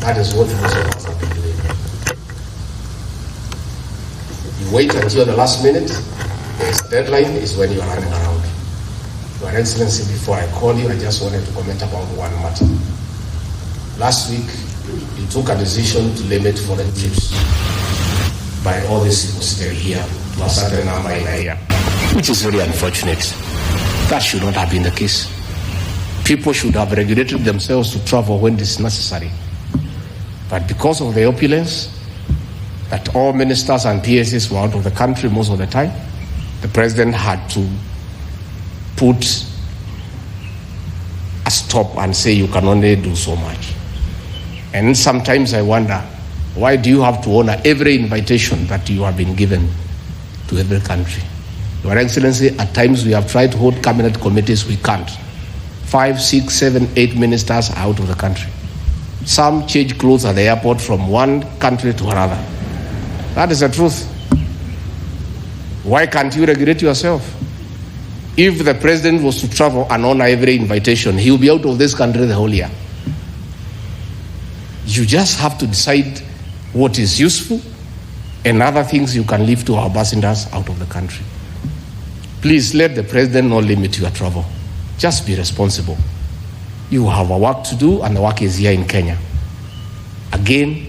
That is what most of us have been doing. You wait until the last minute, there's a deadline, is when you are running around. Your Excellency, before I call you, I just wanted to comment about one matter. Last week, you took a decision to limit foreign trips by all these people sitting here to a certain number in a year, which is very unfortunate. That should not have been the case. People should have regulated themselves to travel when it is necessary. But because of the opulence, that all ministers and PSs were out of the country most of the time, the president had to put a stop and say you can only do so much. And sometimes I wonder, why do you have to honor every invitation that you have been given to every country? Your Excellency, at times we have tried to hold cabinet committees, we can't. 5, 6, 7, 8 ministers are out of the country. Some change clothes at the airport from one country to another. That is the truth. Why can't you regulate yourself? If the president was to travel and honor every invitation, he will be out of this country the whole year. You just have to decide what is useful and other things you can leave to our ambassadors out of the country. Please let the president not limit your travel. Just be responsible. You have a work to do, and the work is here in Kenya. Again,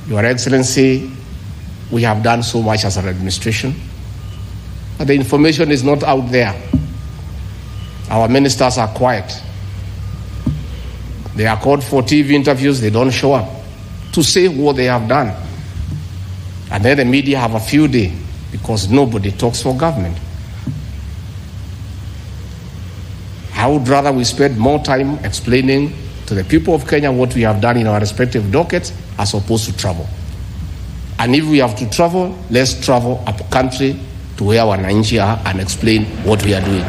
Your Excellency, we have done so much as an administration, but the information is not out there. Our ministers are quiet. They are called for TV interviews, they don't show up to say what they have done. And then the media have a field day because nobody talks for government. I would rather we spend more time explaining to the people of Kenya what we have done in our respective dockets as opposed to travel. And if we have to travel, let's travel up country to where wananchi are and explain what we are doing.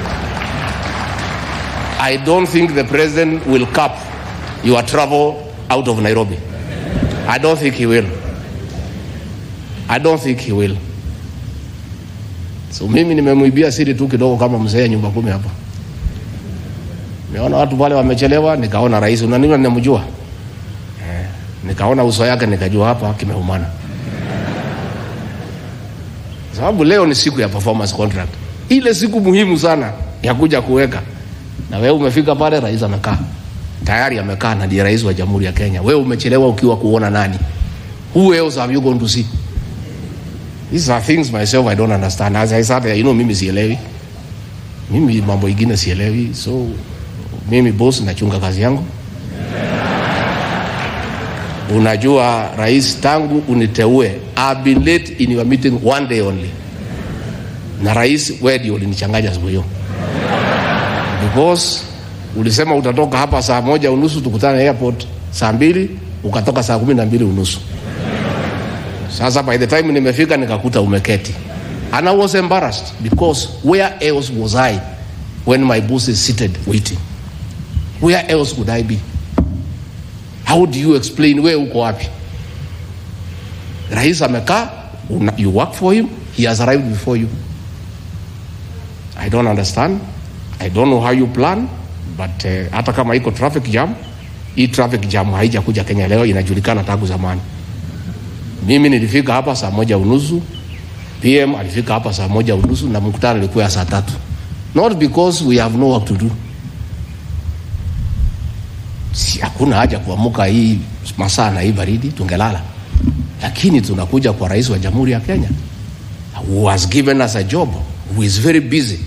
I don't think the president will cap your travel out of Nairobi. I don't think he will. I don't think he will. So mimi nimemwibia siri tu kidogo kama mzee nyumba 10 hapa. Nimeona watu wale wamechelewa, nikaona rais unaniona ninamjua. Nikaona uso yake nikajua hapa kimeumana. Sababu leo ni siku ya performance contract. Ile siku muhimu sana ya kuja kuweka. Na wewe umefika pale, rais amekaa. Tayari amekaa na ndiye rais wa Jamhuri ya Kenya. Wewe umechelewa ukiwa kuona nani? Who else have you gone to see? These are things myself I don't understand. As I said, mimi sielewi. Mimi mambo ingine sielewi. So mimi boss nachunga kazi yangu. Unajua rais, tangu uniteue, I've been late in your meeting one day only. Na rais, wewe ndio ulinichanganya siku hiyo. Because ulisema utatoka hapa saa 1:30 tukutane airport saa 2, ukatoka saa 12:30. Sasa by the time nimefika nikakuta umeketi. And I was embarrassed because where else was I when my boss is seated waiting? Where else would I be? How do you explain where uko wapi? Rais amekaa, you work for him, he has arrived before you. I don't understand. I don't know how you plan, but hata kama iko traffic jam, hii traffic jam haijakuja Kenya leo, inajulikana tangu zamani. Mimi nilifika hapa saa 1:30, PM alifika hapa saa 1:30 na mkutano ulikuwa saa 3. Not because we have no work to do. Si hakuna haja kuamuka hii masaa na hii baridi tungelala. Lakini tunakuja kwa rais wa Jamhuri ya Kenya who has given us a job, who is very busy.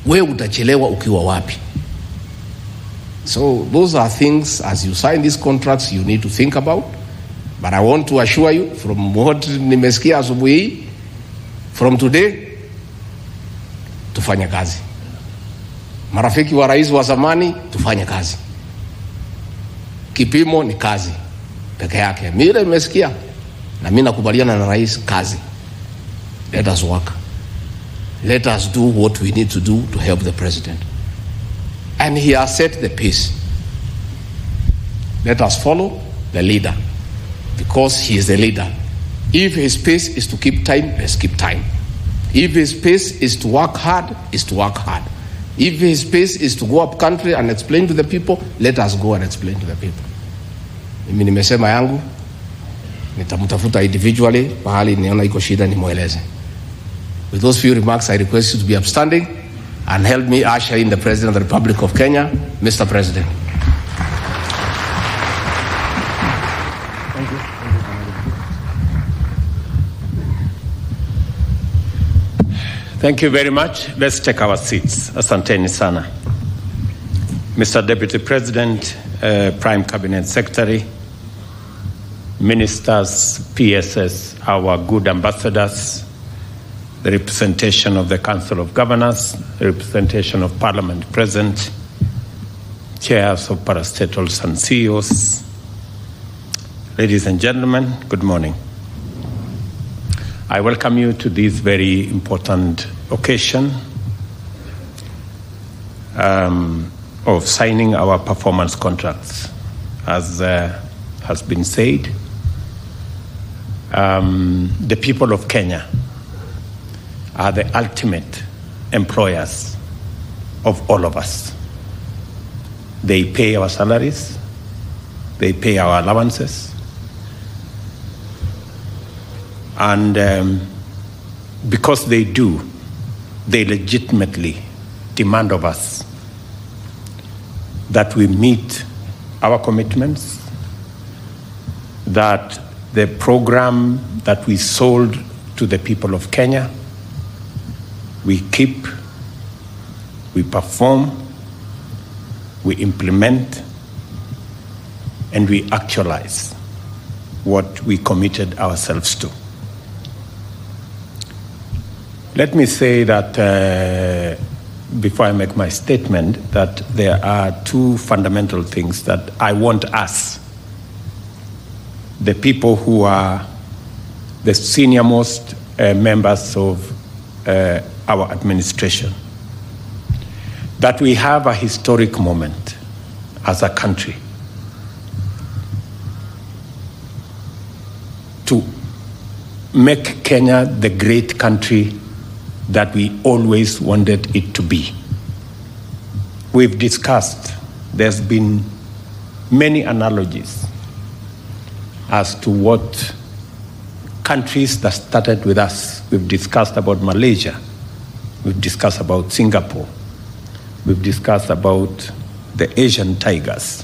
Wewe utachelewa ukiwa wapi? So those are things, as you sign these contracts, you need to think about. But I want to assure you, from what nimesikia asubuhi, from today, tufanye kazi. Marafiki wa rais wa zamani, tufanye kazi. Kipimo ni kazi peke yake. Mimi nimesikia na mimi nakubaliana na rais, kazi. Let us work. Let us do what we need to do to help the president. And he has set the pace. Let us follow the leader because he is the leader. If his pace is to keep time, let's keep time. If his pace is to work hard, is to work hard. If his pace is to go up country and explain to the people, let us go and explain to the people. Mimi nimesema yangu, nitamtafuta individually, pahali niona iko shida nimueleze. With those few remarks, I request you to be upstanding and help me usher in the President of the Republic of Kenya. Mr. President. Thank you very much. Let's take our seats. Asanteni sana. Mr. Deputy President, Prime Cabinet Secretary, Ministers, PSS, our good ambassadors, the representation of the Council of Governors, the representation of Parliament present, chairs of parastatals and CEOs, ladies and gentlemen, good morning. I welcome you to this very important occasion of signing our performance contracts. As has been said, the people of Kenya are the ultimate employers of all of us. They pay our salaries, they pay our allowances, and because they do, they legitimately demand of us that we meet our commitments, that the program that we sold to the people of Kenya, we keep, we perform, we implement, and we actualize what we committed ourselves to. Let me say that before I make my statement, that there are two fundamental things that I want us, the people who are the senior-most members of our administration, that we have a historic moment as a country to make Kenya the great country that we always wanted it to be. We've discussed, there's been many analogies as to what countries that started with us. We've discussed about Malaysia, we've discussed about Singapore, we've discussed about the Asian tigers,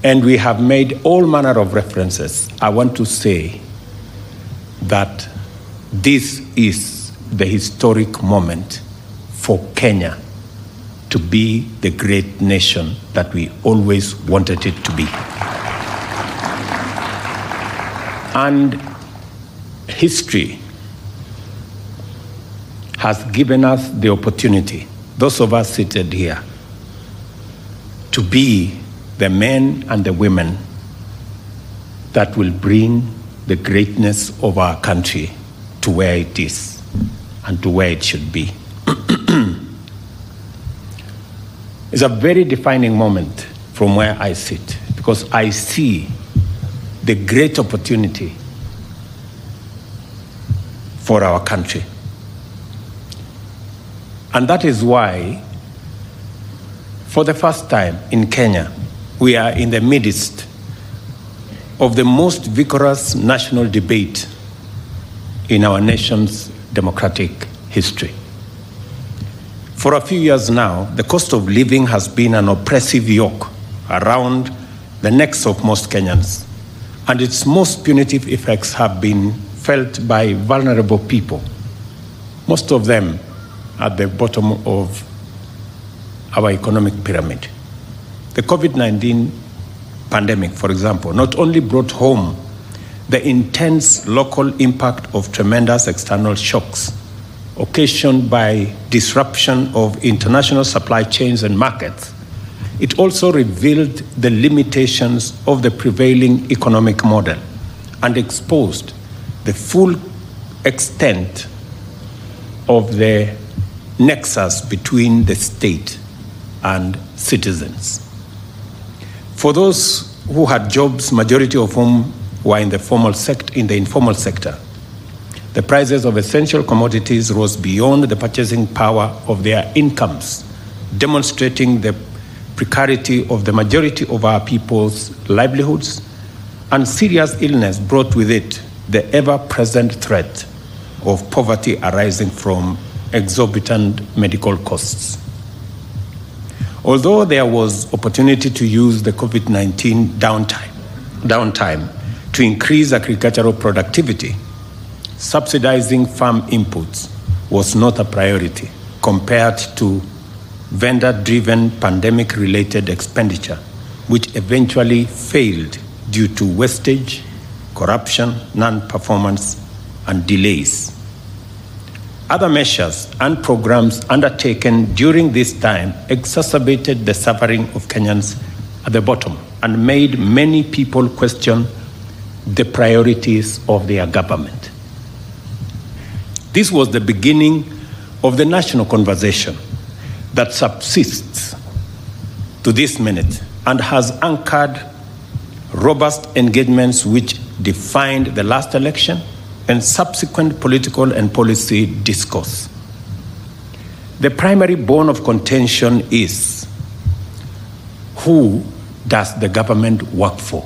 and we have made all manner of references. I want to say that this is the historic moment for Kenya to be the great nation that we always wanted it to be. And history has given us the opportunity, those of us seated here, to be the men and the women that will bring the greatness of our country to where it is and to where it should be. It's a very defining moment from where I sit, because I see the great opportunity for our country. And that is why, for the first time in Kenya, we are in the midst of the most vigorous national debate in our nation's democratic history. For a few years now, the cost of living has been an oppressive yoke around the necks of most Kenyans, and its most punitive effects have been felt by vulnerable people, most of them at the bottom of our economic pyramid. The COVID-19 pandemic, for example, not only brought home the intense local impact of tremendous external shocks occasioned by disruption of international supply chains and markets, it also revealed the limitations of the prevailing economic model and exposed the full extent of the nexus between the state and citizens. For those who had jobs, majority of whom were in the informal sector, the prices of essential commodities rose beyond the purchasing power of their incomes, demonstrating the precarity of the majority of our people's livelihoods, and serious illness brought with it the ever-present threat of poverty arising from exorbitant medical costs. Although there was opportunity to use the COVID-19 downtime to increase agricultural productivity, subsidizing farm inputs was not a priority compared to vendor-driven pandemic-related expenditure, which eventually failed due to wastage, corruption, non-performance, and delays. Other measures and programs undertaken during this time exacerbated the suffering of Kenyans at the bottom and made many people question the priorities of their government. This was the beginning of the national conversation that subsists to this minute and has anchored robust engagements which defined the last election and subsequent political and policy discourse. The primary bone of contention is, who does the government work for?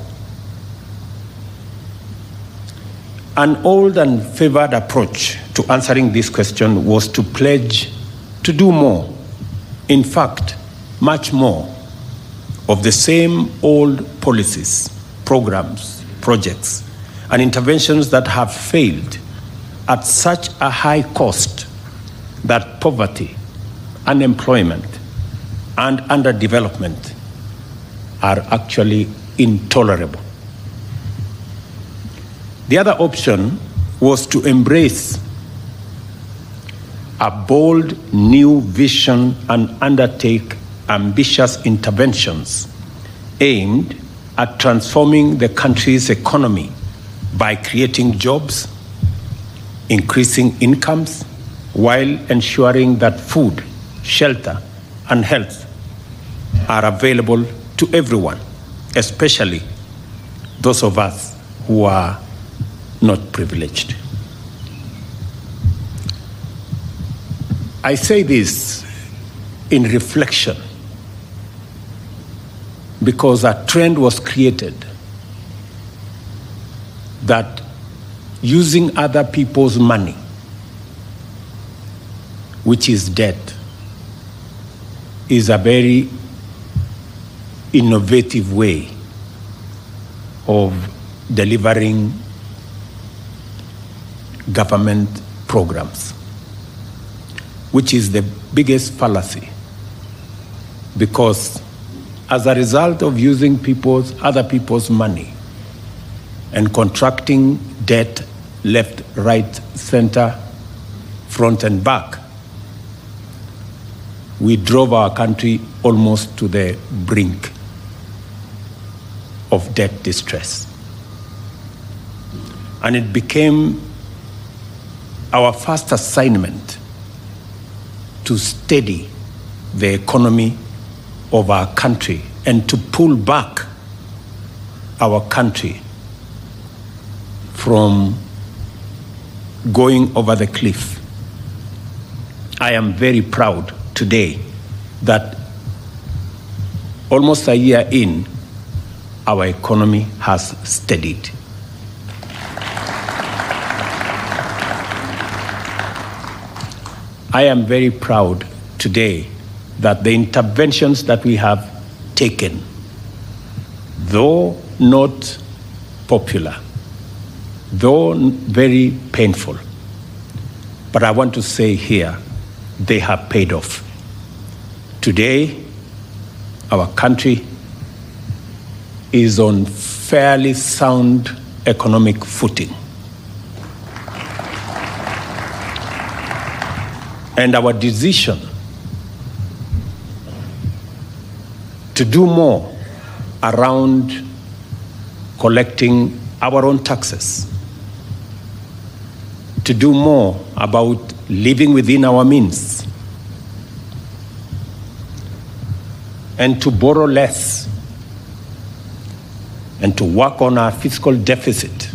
An old and favored approach to answering this question was to pledge to do more, in fact, much more, of the same old policies, programs, projects, and interventions that have failed at such a high cost that poverty, unemployment, and underdevelopment are actually intolerable. The other option was to embrace a bold new vision and undertake ambitious interventions aimed at transforming the country's economy by creating jobs, increasing incomes, while ensuring that food, shelter, and health are available to everyone, especially those of us who are not privileged. I say this in reflection because a trend was created that using other people's money, which is debt, is a very innovative way of delivering government programs, which is the biggest fallacy, because as a result of using other people's money and contracting debt left, right, center, front and back, we drove our country almost to the brink of debt distress. And it became our first assignment to steady the economy of our country and to pull back our country from going over the cliff. I am very proud today that almost a year in, our economy has steadied. I am very proud today that the interventions that we have taken, though not popular, though very painful, but I want to say here, they have paid off. Today, our country is on fairly sound economic footing. And our decision to do more around collecting our own taxes, to do more about living within our means, and to borrow less, and to work on our fiscal deficit,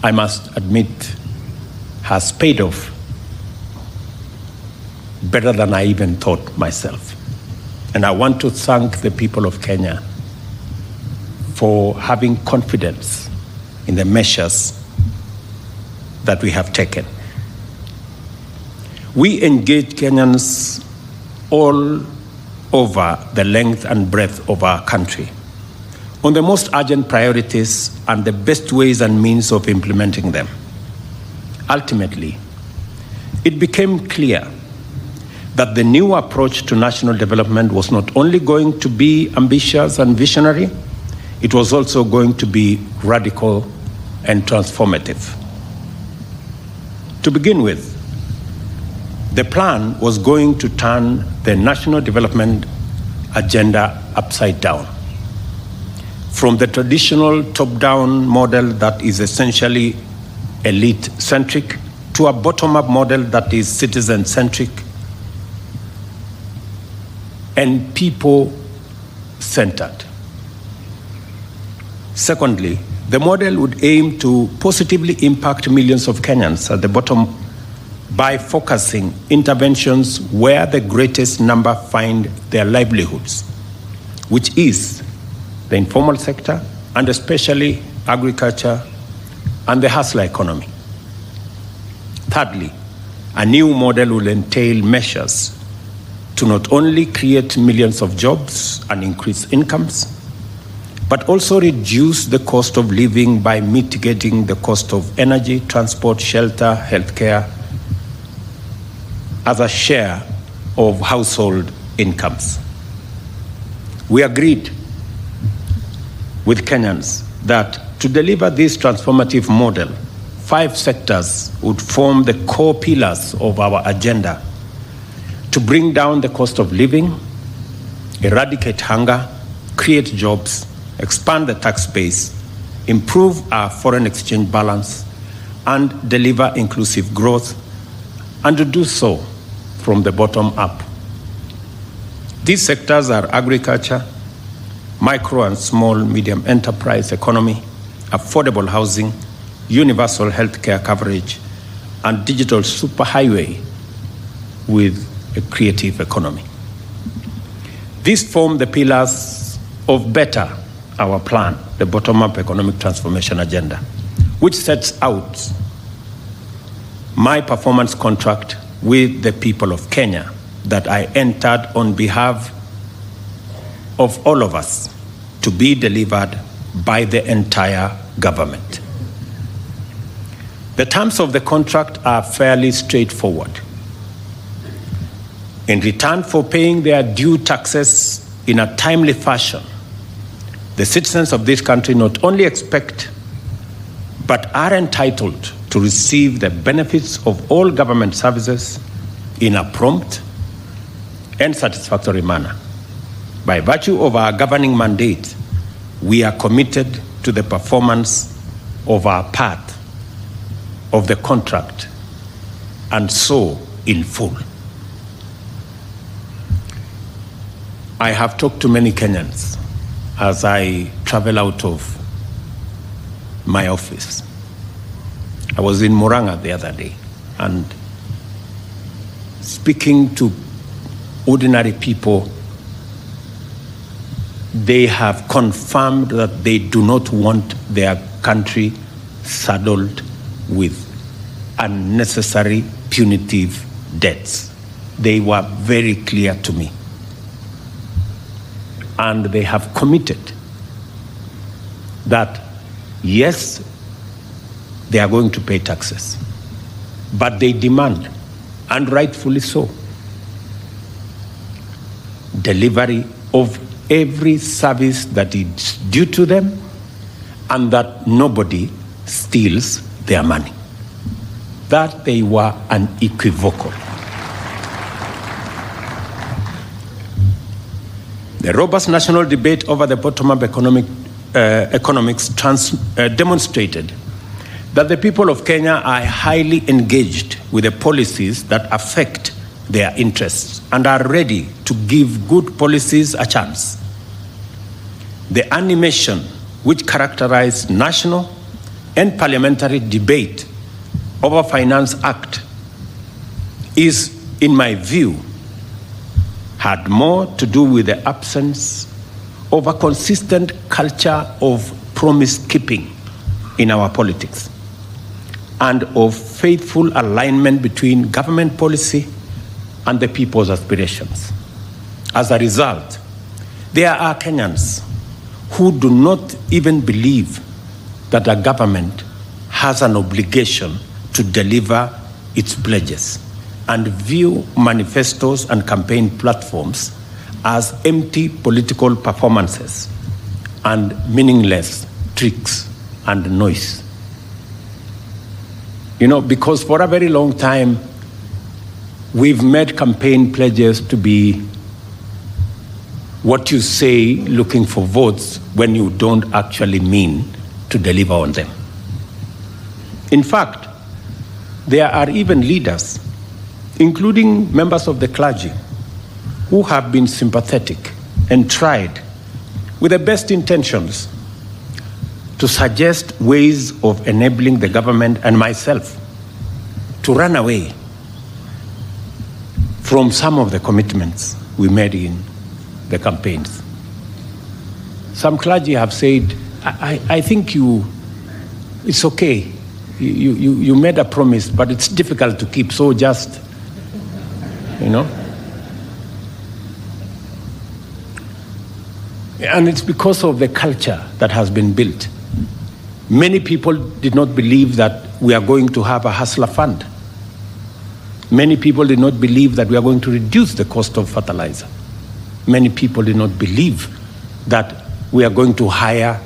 I must admit, has paid off better than I even thought myself. And I want to thank the people of Kenya for having confidence in the measures that we have taken. We engage Kenyans all over the length and breadth of our country on the most urgent priorities and the best ways and means of implementing them. Ultimately, it became clear that the new approach to national development was not only going to be ambitious and visionary, it was also going to be radical and transformative. To begin with, the plan was going to turn the national development agenda upside down. From the traditional top-down model that is essentially elite-centric to a bottom-up model that is citizen-centric and people-centered. Secondly, the model would aim to positively impact millions of Kenyans at the bottom by focusing interventions where the greatest number find their livelihoods, which is the informal sector, and especially agriculture and the hustler economy. Thirdly, a new model will entail measures to not only create millions of jobs and increase incomes, but also reduce the cost of living by mitigating the cost of energy, transport, shelter, healthcare as a share of household incomes. We agreed with Kenyans that to deliver this transformative model, 5 sectors would form the core pillars of our agenda to bring down the cost of living, eradicate hunger, create jobs, expand the tax base, improve our foreign exchange balance, and deliver inclusive growth, and to do so from the bottom up. These sectors are agriculture, micro and small medium enterprise economy, affordable housing, universal healthcare coverage, and digital superhighway with a creative economy. These form the pillars of Better, our plan, the bottom-up economic transformation agenda, which sets out my performance contract with the people of Kenya that I entered on behalf of all of us to be delivered by the entire government. The terms of the contract are fairly straightforward. In return for paying their due taxes in a timely fashion, the citizens of this country not only expect, but are entitled to receive the benefits of all government services in a prompt and satisfactory manner. By virtue of our governing mandate, we are committed to the performance of our part of the contract, and so in full. I have talked to many Kenyans as I travel out of my office. I was in Murang'a the other day, and speaking to ordinary people, they have confirmed that they do not want their country saddled with unnecessary punitive debts. They were very clear to me. And they have committed that, yes, they are going to pay taxes, but they demand, and rightfully so, delivery of every service that is due to them, and that nobody steals their money. That they were unequivocal. The robust national debate over the bottom-up economics demonstrated that the people of Kenya are highly engaged with the policies that affect their interests and are ready to give good policies a chance. The animation which characterized national and parliamentary debate over Finance Act is, in my view, had more to do with the absence of a consistent culture of promise-keeping in our politics. and of faithful alignment between government policy and the people's aspirations. As a result, there are Kenyans who do not even believe that a government has an obligation to deliver its pledges and view manifestos and campaign platforms as empty political performances and meaningless tricks and noise. Because for a very long time, we've made campaign pledges to be what you say looking for votes when you don't actually mean to deliver on them. In fact, there are even leaders, including members of the clergy, who have been sympathetic and tried, with the best intentions, to suggest ways of enabling the government and myself to run away from some of the commitments we made in the campaigns. Some clergy have said, I think it's okay. You made a promise, but it's difficult to keep, so just, And it's because of the culture that has been built. Many people did not believe that we are going to have a hustler fund. Many people did not believe that we are going to reduce the cost of fertilizer. Many people did not believe that we are going to hire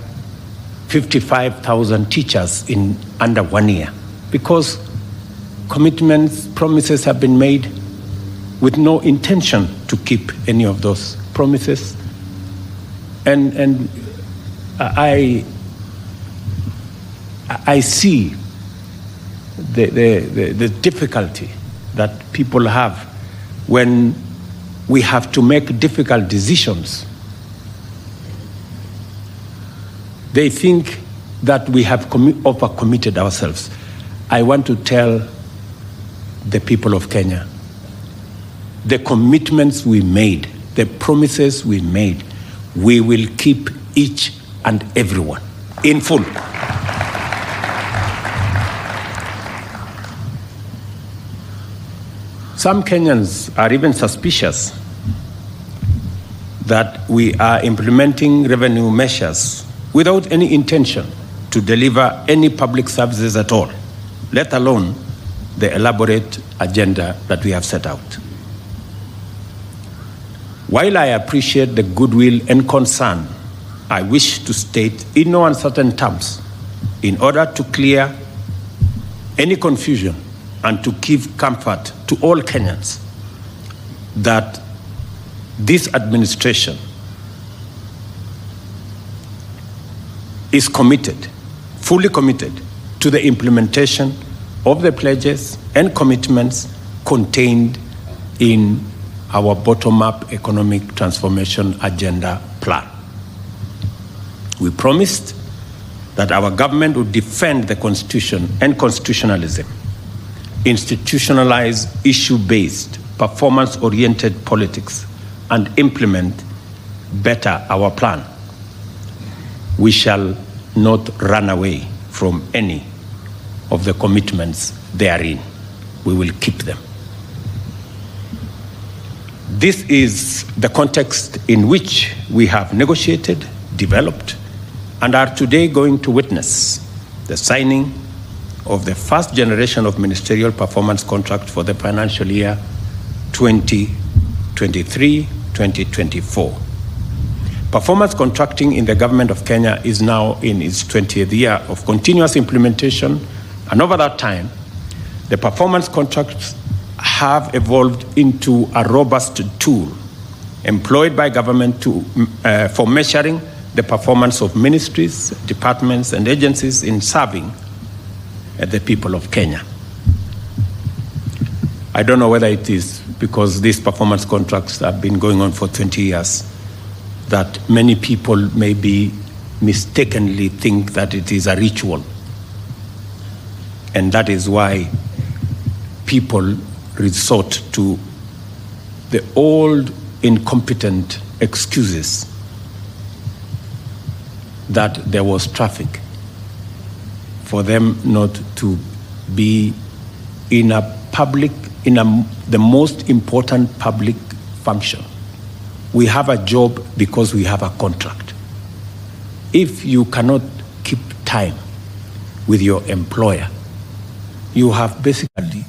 55,000 teachers in under 1 year, because commitments, promises have been made with no intention to keep any of those promises. And I see the difficulty that people have when we have to make difficult decisions. They think that we have overcommitted ourselves. I want to tell the people of Kenya, the commitments we made, the promises we made, we will keep each and every one in full. Some Kenyans are even suspicious that we are implementing revenue measures without any intention to deliver any public services at all, let alone the elaborate agenda that we have set out. While I appreciate the goodwill and concern, I wish to state in no uncertain terms, in order to clear any confusion and to give comfort to all Kenyans, that this administration is committed, fully committed, to the implementation of the pledges and commitments contained in our bottom-up economic transformation agenda plan. We promised that our government would defend the Constitution and constitutionalism, institutionalize issue-based, performance-oriented politics, and implement better our plan. We shall not run away from any of the commitments therein. We will keep them. This is the context in which we have negotiated, developed, and are today going to witness the signing of the first generation of ministerial performance contract for the financial year 2023-2024. Performance contracting in the government of Kenya is now in its 20th year of continuous implementation, and over that time, the performance contracts have evolved into a robust tool employed by government for measuring the performance of ministries, departments, and agencies in serving the people of Kenya. I don't know whether it is because these performance contracts have been going on for 20 years that many people maybe mistakenly think that it is a ritual. And that is why people resort to the old incompetent excuses that there was traffic for them not to be in a public, the most important public function. We have a job because we have a contract. If you cannot keep time with your employer, you have basically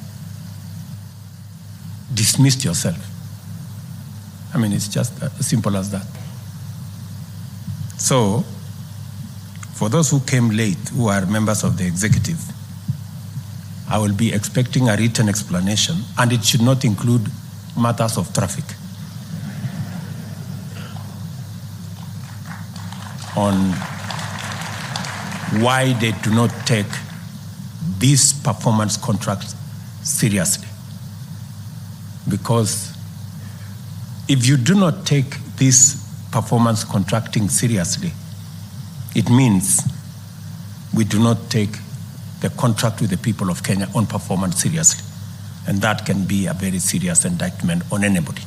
dismissed yourself. I mean, it's just as simple as that. So, for those who came late, who are members of the executive, I will be expecting a written explanation, and it should not include matters of traffic, on why they do not take these performance contracts seriously. Because if you do not take this performance contracting seriously, it means we do not take the contract with the people of Kenya on performance seriously. And that can be a very serious indictment on anybody.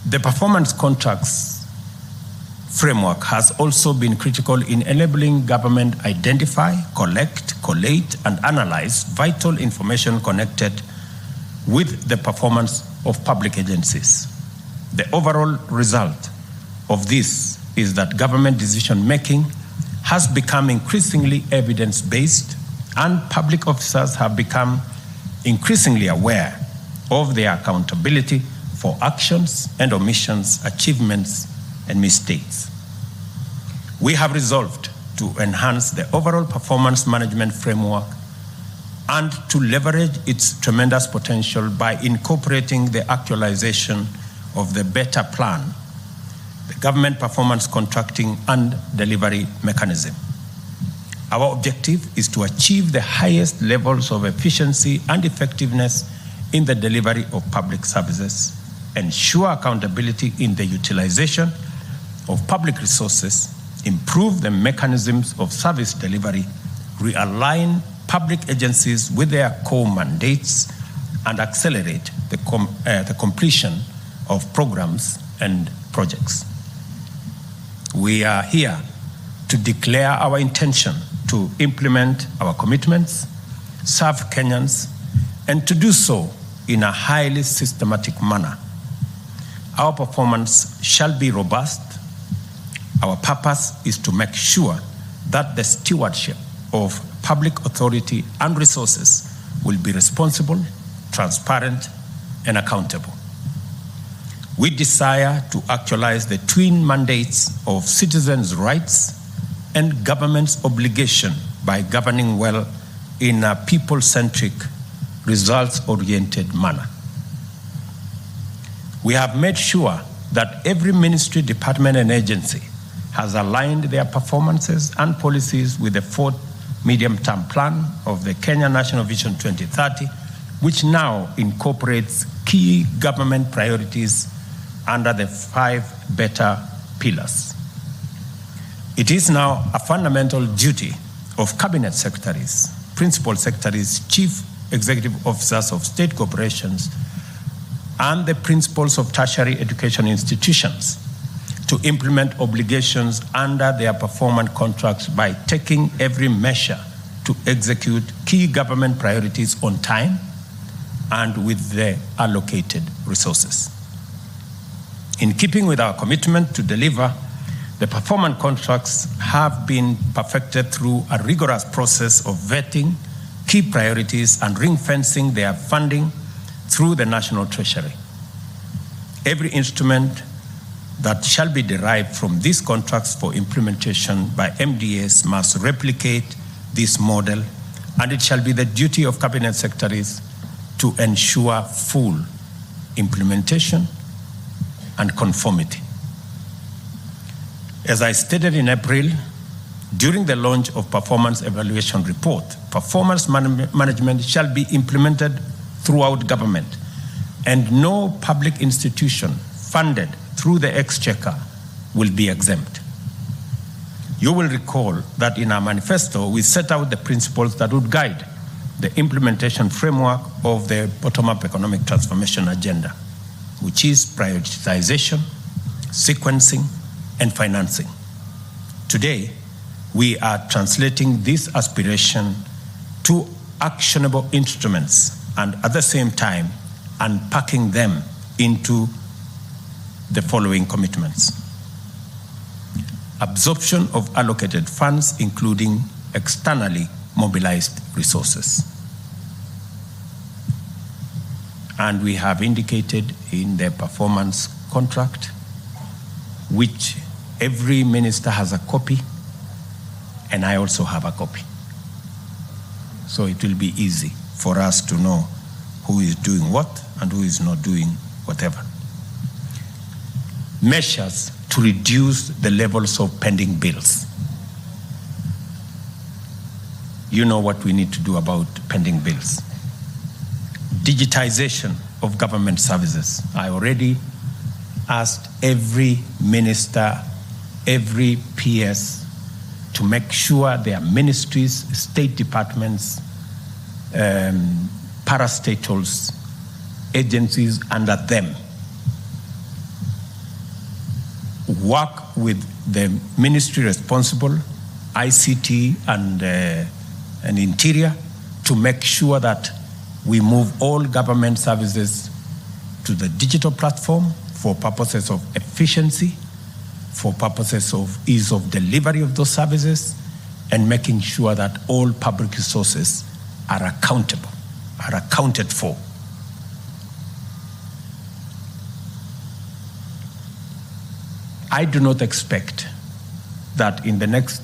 The performance contracts framework has also been critical in enabling government identify, collect, collate, and analyze vital information connected with the performance of public agencies. The overall result of this is that government decision-making has become increasingly evidence-based, and public officers have become increasingly aware of their accountability for actions and omissions, achievements, and mistakes. We have resolved to enhance the overall performance management framework and to leverage its tremendous potential by incorporating the actualization of the better plan, the government performance contracting and delivery mechanism. Our objective is to achieve the highest levels of efficiency and effectiveness in the delivery of public services, ensure accountability in the utilization of public resources, improve the mechanisms of service delivery, realign public agencies with their core mandates, and accelerate the completion of programs and projects. We are here to declare our intention to implement our commitments, serve Kenyans, and to do so in a highly systematic manner. Our performance shall be robust. Our purpose is to make sure that the stewardship of public authority and resources will be responsible, transparent, and accountable. We desire to actualize the twin mandates of citizens' rights and government's obligation by governing well in a people-centric, results-oriented manner. We have made sure that every ministry, department, and agency has aligned their performances and policies with the fourth medium-term plan of the Kenya National Vision 2030, which now incorporates key government priorities under the 5 better pillars. It is now a fundamental duty of cabinet secretaries, principal secretaries, chief executive officers of state corporations, and the principals of tertiary education institutions to implement obligations under their performance contracts by taking every measure to execute key government priorities on time and with the allocated resources. In keeping with our commitment to deliver, the performance contracts have been perfected through a rigorous process of vetting key priorities and ring-fencing their funding through the National Treasury. Every instrument that shall be derived from these contracts for implementation by MDAs must replicate this model, and it shall be the duty of cabinet secretaries to ensure full implementation and conformity. As I stated in April, during the launch of Performance Evaluation Report, performance management shall be implemented throughout government, and no public institution funded through the Exchequer will be exempt. You will recall that in our manifesto, we set out the principles that would guide the implementation framework of the bottom-up economic transformation agenda, which is prioritization, sequencing, and financing. Today, we are translating this aspiration to actionable instruments and at the same time unpacking them into the following commitments. Absorption of allocated funds, including externally mobilized resources. And we have indicated in the performance contract, which every minister has a copy, and I also have a copy. So it will be easy for us to know who is doing what and who is not doing whatever. Measures to reduce the levels of pending bills. You know what we need to do about pending bills. Digitization of government services. I already asked every minister, every PS to make sure their ministries, state departments, parastatals, agencies under them work with the ministry responsible, ICT and Interior, to make sure that we move all government services to the digital platform for purposes of efficiency, for purposes of ease of delivery of those services, and making sure that all public resources are accountable, are accounted for. I do not expect that in the next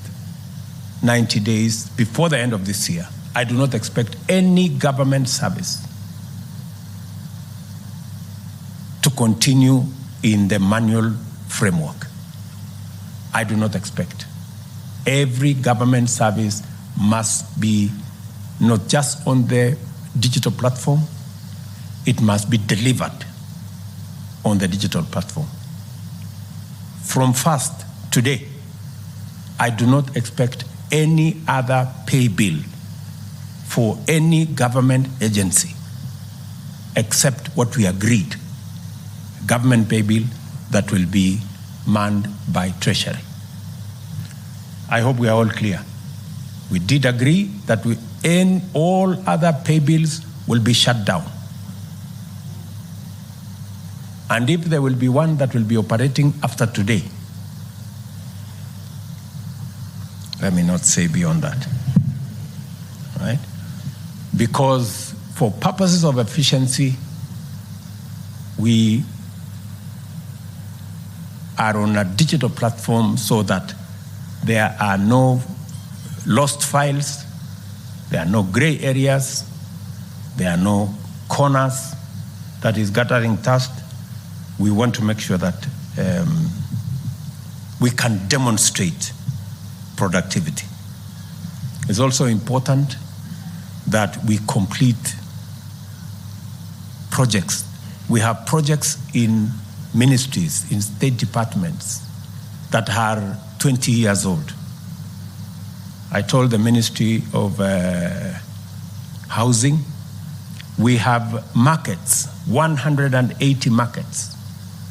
90 days, before the end of this year, I do not expect any government service to continue in the manual framework. I do not expect. Every government service must be not just on the digital platform, it must be delivered on the digital platform. From first today, I do not expect any other pay bill for any government agency except what we agreed, government pay bill that will be manned by Treasury. I hope we are all clear. We did agree that all other pay bills will be shut down. And if there will be one that will be operating after today, let me not say beyond that, right? Because for purposes of efficiency, we are on a digital platform so that there are no lost files, there are no gray areas, there are no corners that is gathering dust. We want to make sure that we can demonstrate productivity. It's also important that we complete projects. We have projects in ministries, in state departments that are 20 years old. I told the Ministry of Housing, we have markets, 180 markets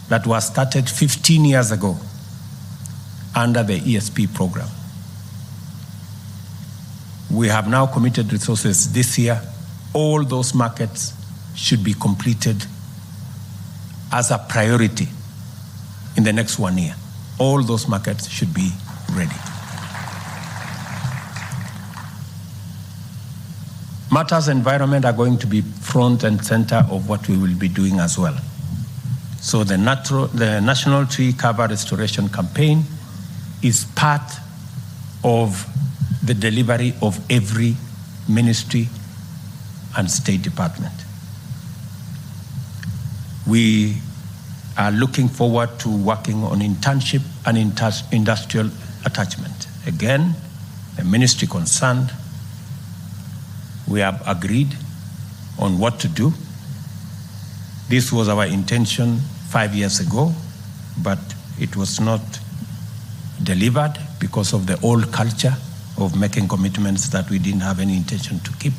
that were started 15 years ago under the ESP program. We have now committed resources this year. All those markets should be completed as a priority in the next 1 year. All those markets should be ready. Matters environment are going to be front and center of what we will be doing as well. So the National Tree Cover Restoration Campaign is part of the delivery of every ministry and state department. We are looking forward to working on internship and industrial attachment. Again, the ministry concerned, we have agreed on what to do. This was our intention 5 years ago, but it was not delivered because of the old culture of making commitments that we didn't have any intention to keep.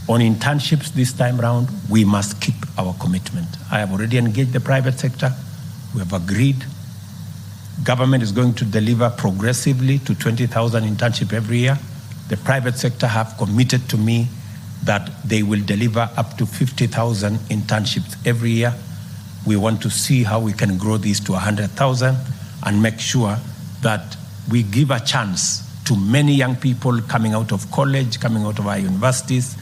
On internships this time round, we must keep our commitment. I have already engaged the private sector. We have agreed Government is going to deliver progressively to 20,000 internship every year. The private sector have committed to me that they will deliver up to 50,000 internships every year. We want to see how we can grow these to 100,000 and make sure that we give a chance to many young people coming out of college, coming out of our universities,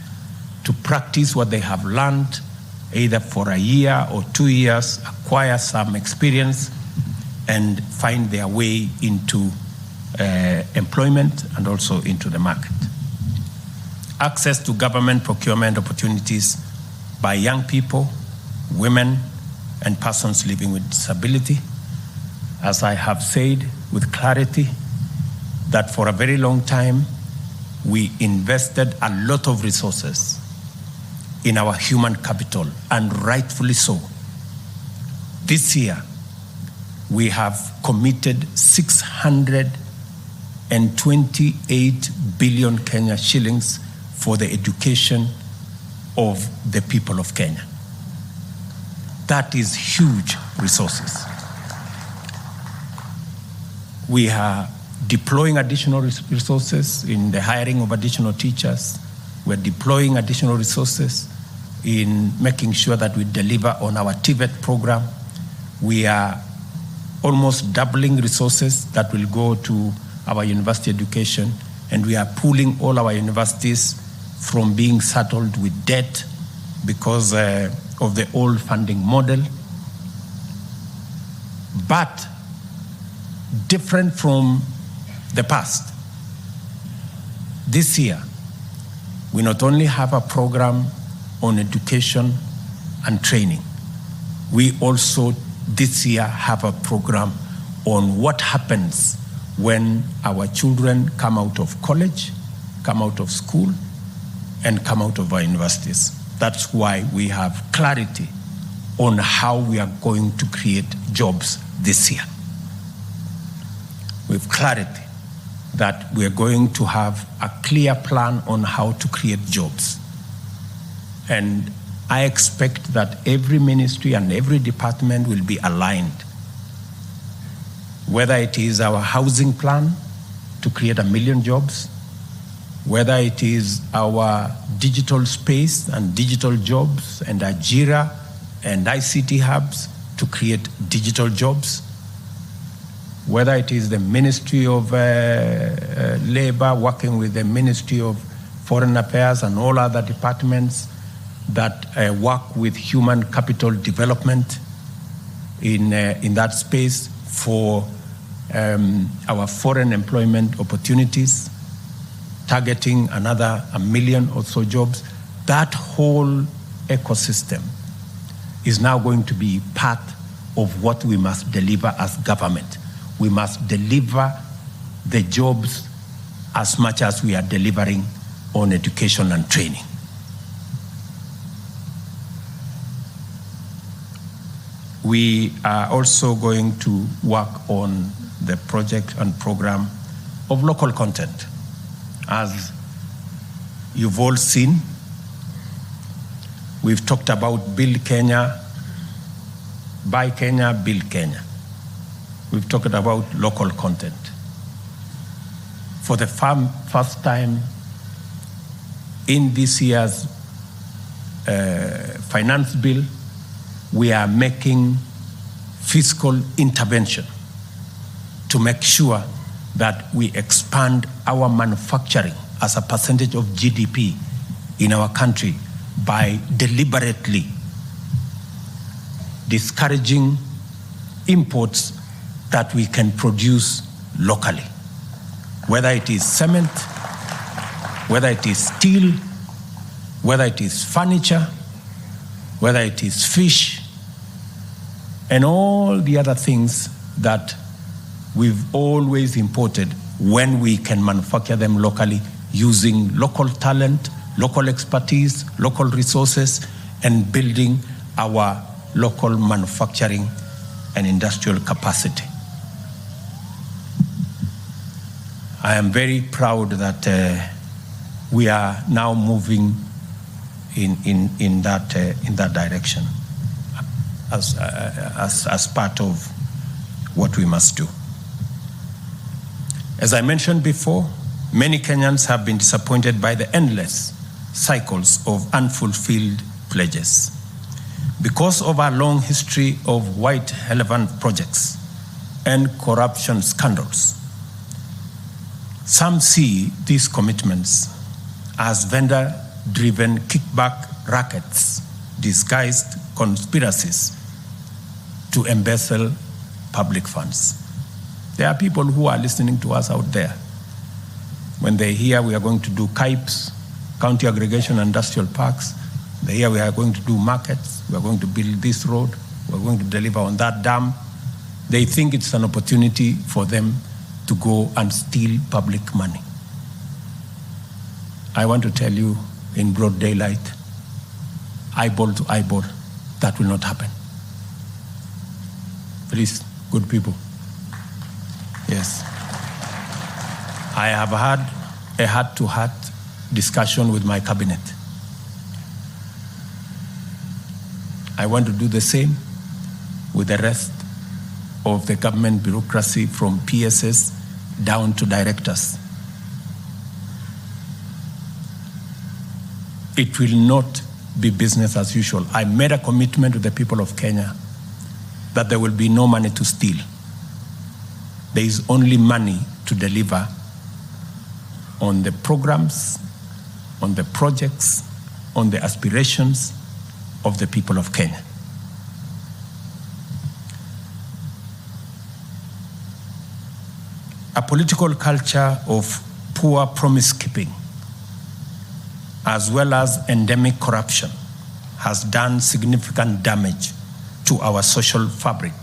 to practice what they have learned, either for a year or 2 years, acquire some experience, and find their way into employment and also into the market. Access to government procurement opportunities by young people, women, and persons living with disability. As I have said with clarity, that for a very long time, we invested a lot of resources in our human capital, and rightfully so. This year, we have committed 628 billion Kenya shillings for the education of the people of Kenya. That is huge resources. We are deploying additional resources in the hiring of additional teachers. We're deploying additional resources in making sure that we deliver on our TVET program. We are almost doubling resources that will go to our university education, and we are pulling all our universities from being saddled with debt because of the old funding model. But different from the past, this year, we not only have a program on education and training, we also this year have a program on what happens when our children come out of college, come out of school, and come out of our universities. That's why we have clarity on how we are going to create jobs this year. With clarity that we are going to have a clear plan on how to create jobs. And I expect that every ministry and every department will be aligned. Whether it is our housing plan to create 1 million jobs, whether it is our digital space and digital jobs and Ajira and ICT hubs to create digital jobs, whether it is the Ministry of Labor working with the Ministry of Foreign Affairs and all other departments that work with human capital development in that space for our foreign employment opportunities, targeting another 1 million or so jobs. That whole ecosystem is now going to be part of what we must deliver as government. We must deliver the jobs as much as we are delivering on education and training. We are also going to work on the project and program of local content. As you've all seen, we've talked about Build Kenya, Buy Kenya, Build Kenya. We've talked about local content. For the first time in this year's finance bill, we are making fiscal intervention to make sure that we expand our manufacturing as a percentage of GDP in our country by deliberately discouraging imports that we can produce locally. Whether it is cement, whether it is steel, whether it is furniture, whether it is fish, and all the other things that we've always imported when we can manufacture them locally using local talent, local expertise, local resources, and building our local manufacturing and industrial capacity. I am very proud that we are now moving in that direction as part of what we must do. As I mentioned before, many Kenyans have been disappointed by the endless cycles of unfulfilled pledges. Because of our long history of white elephant projects and corruption scandals, some see these commitments as vendor-driven kickback rackets, disguised conspiracies to embezzle public funds. There are people who are listening to us out there. When they hear we are going to do CAIPs, County Aggregation Industrial Parks, they hear we are going to do markets, we are going to build this road, we are going to deliver on that dam, they think it's an opportunity for them to go and steal public money. I want to tell you in broad daylight, eyeball to eyeball, that will not happen. Please, good people. Yes. I have had a heart-to-heart discussion with my cabinet. I want to do the same with the rest of the government bureaucracy from PSS down to directors. It will not be business as usual. I made a commitment to the people of Kenya that there will be no money to steal. There is only money to deliver on the programs, on the projects, on the aspirations of the people of Kenya. A political culture of poor promise-keeping, as well as endemic corruption, has done significant damage to our social fabric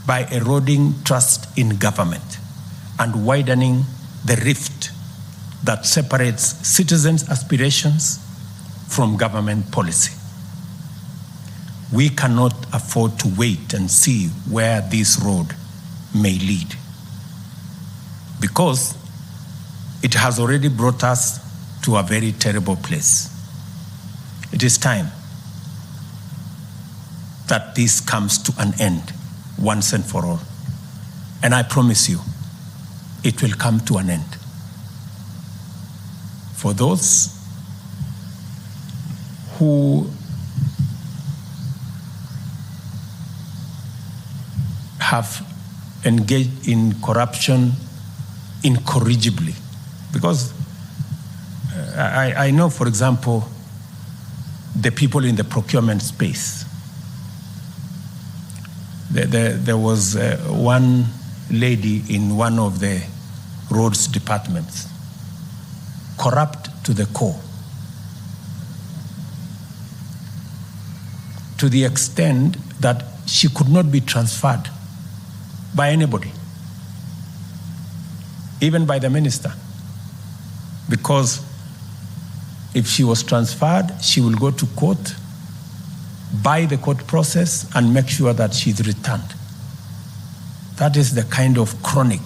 by eroding trust in government and widening the rift that separates citizens' aspirations from government policy. We cannot afford to wait and see where this road may lead, because it has already brought us to a very terrible place. It is time that this comes to an end once and for all. And I promise you, it will come to an end. For those who have engaged in corruption incorrigibly, because I know, for example, the people in the procurement space. There was one lady in one of the roads departments, corrupt to the core, to the extent that she could not be transferred by anybody, even by the minister, because if she was transferred, she will go to court, buy the court process, and make sure that she's returned. That is the kind of chronic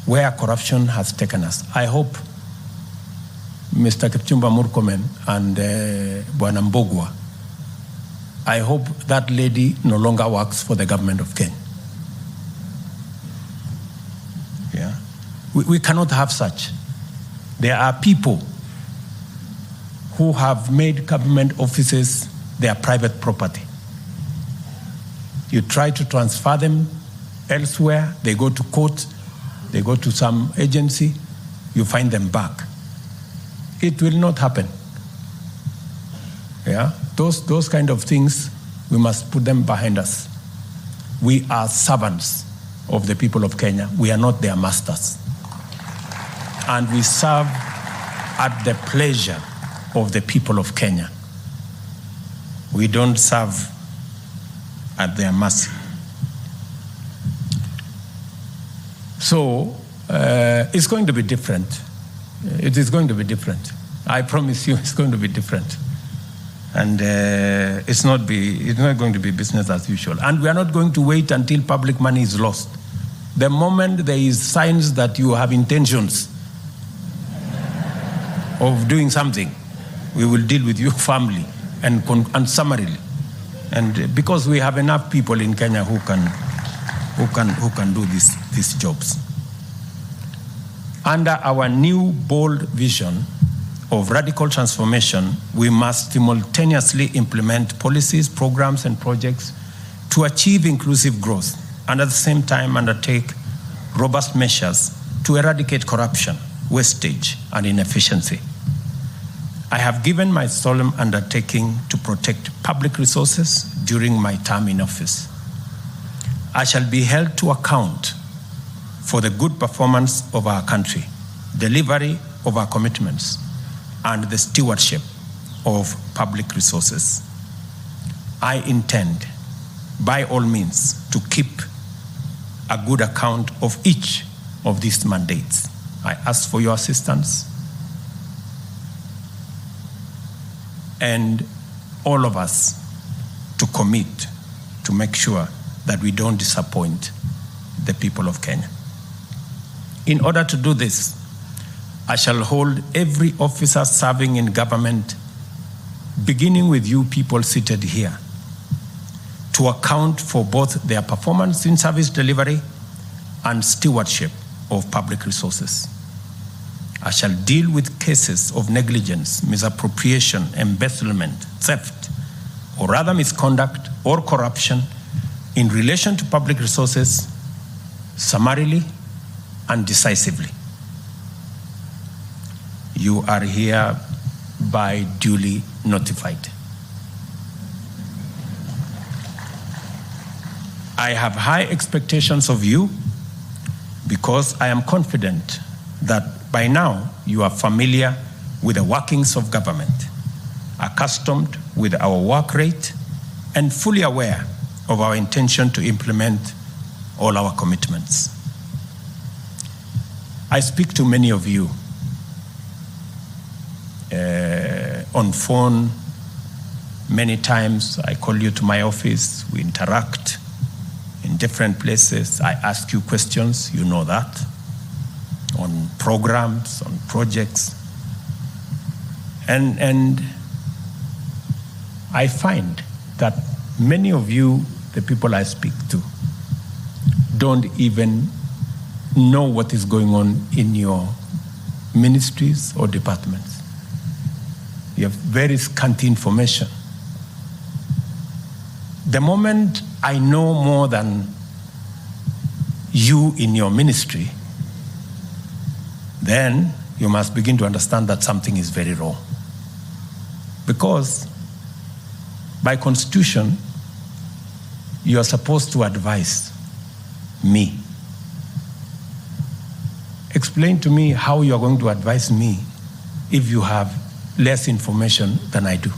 where corruption has taken us. I hope Mr. Kipchumba Murkomen and Bwana Mbogwa, I hope that lady no longer works for the government of Kenya. Yeah. We cannot have such. There are people who have made government offices their private property. You try to transfer them elsewhere, they go to court, they go to some agency, you find them back. It will not happen. Yeah? Those kind of things, we must put them behind us. We are servants of the people of Kenya. We are not their masters. And we serve at the pleasure of the people of Kenya. We don't serve at their mercy. So it's going to be different. It is going to be different. I promise you it's going to be different. And it's not going to be business as usual. And we are not going to wait until public money is lost. The moment there is signs that you have intentions of doing something, we will deal with you firmly and summarily. And because we have enough people in Kenya who who can do these jobs. Under our new bold vision of radical transformation, we must simultaneously implement policies, programs, and projects to achieve inclusive growth, and at the same time undertake robust measures to eradicate corruption, wastage, and inefficiency. I have given my solemn undertaking to protect public resources during my term in office. I shall be held to account for the good performance of our country, delivery of our commitments, and the stewardship of public resources. I intend, by all means, to keep a good account of each of these mandates. I ask for your assistance, and all of us to commit to make sure that we don't disappoint the people of Kenya. In order to do this, I shall hold every officer serving in government, beginning with you people seated here, to account for both their performance in service delivery and stewardship of public resources. I shall deal with cases of negligence, misappropriation, embezzlement, theft, or rather misconduct or corruption in relation to public resources summarily and decisively. You are hereby duly notified. I have high expectations of you because I am confident that by now you are familiar with the workings of government, accustomed with our work rate, and fully aware of our intention to implement all our commitments. I speak to many of you on phone many times. I call you to my office, we interact in different places. I ask you questions, you know that, on programs, on projects. And I find that many of you, the people I speak to, don't even know what is going on in your ministries or departments. You have very scanty information. The moment I know more than you in your ministry, then you must begin to understand that something is very wrong. Because by constitution, you are supposed to advise me. Explain to me how you are going to advise me if you have less information than I do.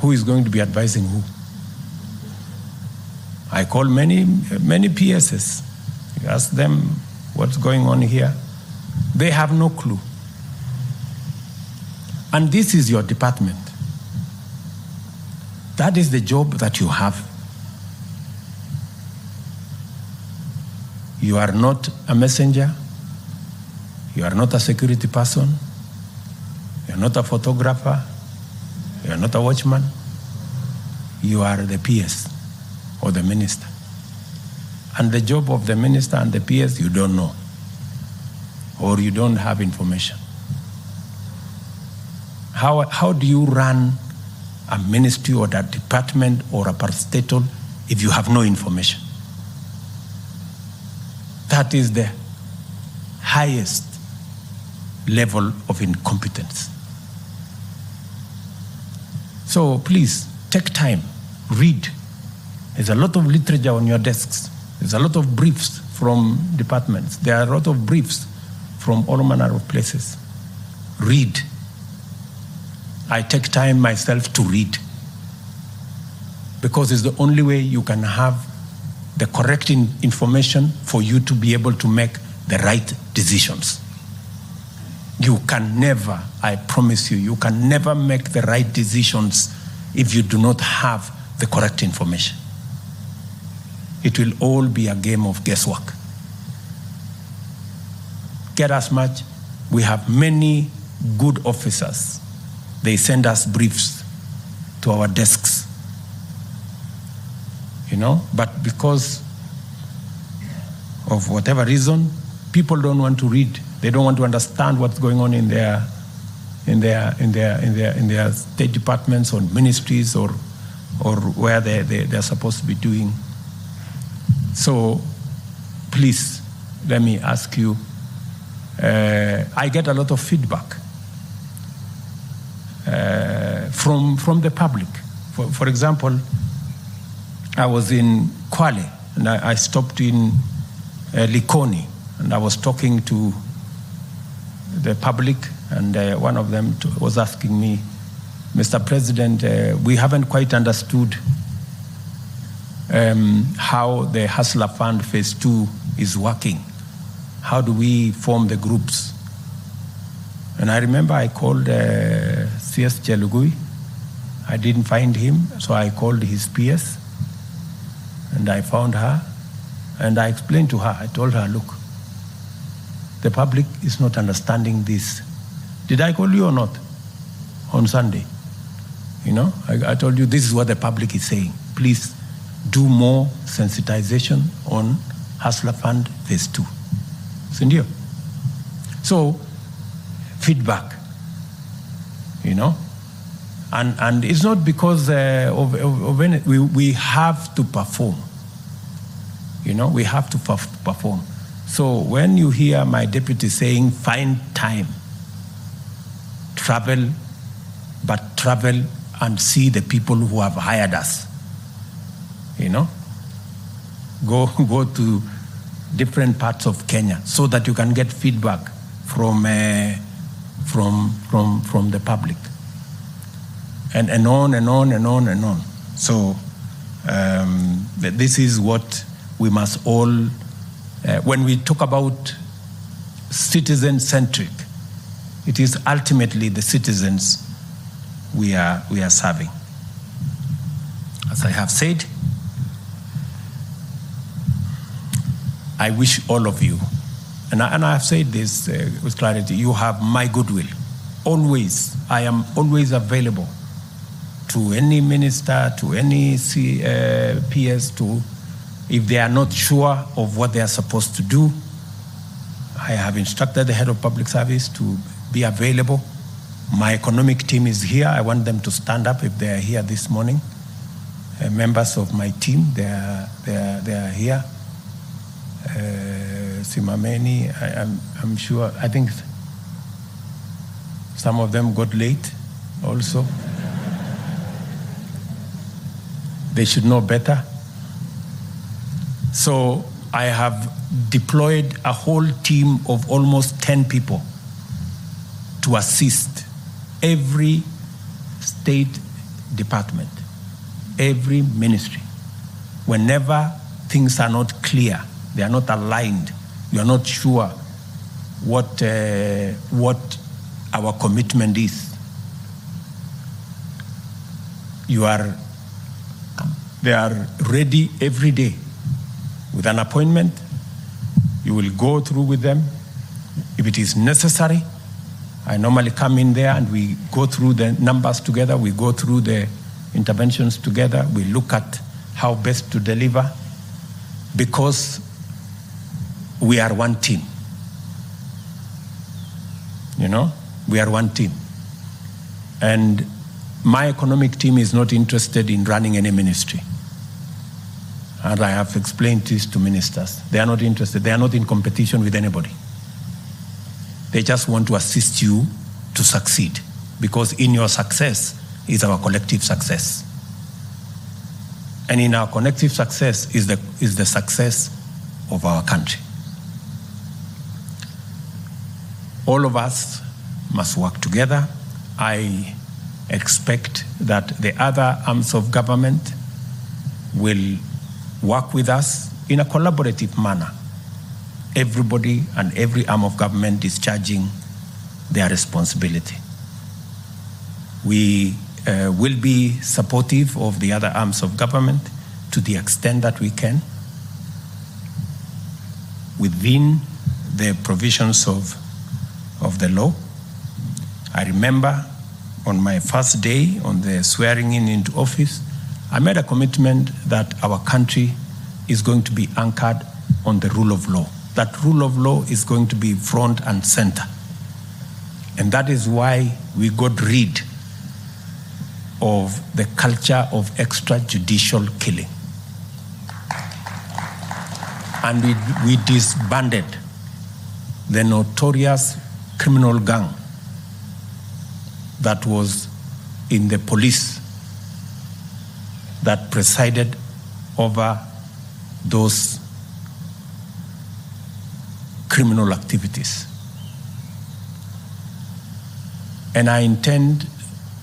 Who is going to be advising who? I call many PSs. You ask them what's going on here. They have no clue. And this is your department. That is the job that you have. You are not a messenger. You are not a security person. You are not a photographer. You are not a watchman. You are the PS or the minister. And the job of the minister and the PS you don't know, or you don't have information. How do you run a ministry or a department or a parastatal if you have no information? That is the highest level of incompetence. So please, take time, read. There's a lot of literature on your desks. There's a lot of briefs from departments. There are a lot of briefs from all manner of places. Read. I take time myself to read, because it's the only way you can have the correct information for you to be able to make the right decisions. You can never, I promise you, you can never make the right decisions if you do not have the correct information. It will all be a game of guesswork. Get as much. We have many good officers. They send us briefs to our desks, but because of whatever reason, people don't want to read. They don't want to understand what's going on in their state departments or ministries or where they're supposed to be doing. So please, let me ask you, I get a lot of feedback from the public. For example, I was in Kwale and I stopped in Likoni and I was talking to the public, and one of them was asking me, Mr. President, we haven't quite understood how the Hustler Fund Phase 2 is working. How do we form the groups? And I remember I called CS Chelugui. I didn't find him, so I called his PS, and I found her, and I explained to her, I told her, look, the public is not understanding this. Did I call you or not on Sunday? You know, I told you this is what the public is saying. Please do more sensitization on Hustler Fund Phase 2. Sindio? So, feedback, you know, and it's not because of any, we have to perform. You know, we have to perform. So when you hear my deputy saying, find time, travel, but travel and see the people who have hired us, you know, go to different parts of Kenya so that you can get feedback from the public, and on and on and on and on. So this is what we must all, when we talk about citizen-centric, it is ultimately the citizens we are serving. As I have said, I wish all of you, and I have said this with clarity, you have my goodwill. Always, I am always available to any minister, to any PS, if they are not sure of what they are supposed to do. I have instructed the head of public service to be available. My economic team is here. I want them to stand up if they are here this morning. Members of my team, they are here. Simameni, I'm sure, I think some of them got late also. They should know better. So I have deployed a whole team of almost 10 people to assist every state department, every ministry. Whenever things are not clear, they are not aligned, you are not sure what our commitment is, they are ready every day with an appointment. You will go through with them. If it is necessary, I normally come in there and we go through the numbers together, we go through the interventions together, we look at how best to deliver, because we are one team. You know, we are one team. And my economic team is not interested in running any ministry. And I have explained this to ministers. They are not interested. They are not in competition with anybody. They just want to assist you to succeed, because in your success is our collective success. And in our collective success is the success of our country. All of us must work together. I expect that the other arms of government will work with us in a collaborative manner. Everybody and every arm of government discharging their responsibility. We will be supportive of the other arms of government to the extent that we can, within the provisions of the law. I remember on my first day on the swearing in into office, I made a commitment that our country is going to be anchored on the rule of law. That rule of law is going to be front and center. And that is why we got rid of the culture of extrajudicial killing. And we disbanded the notorious criminal gang that was in the police that presided over those criminal activities. And I intend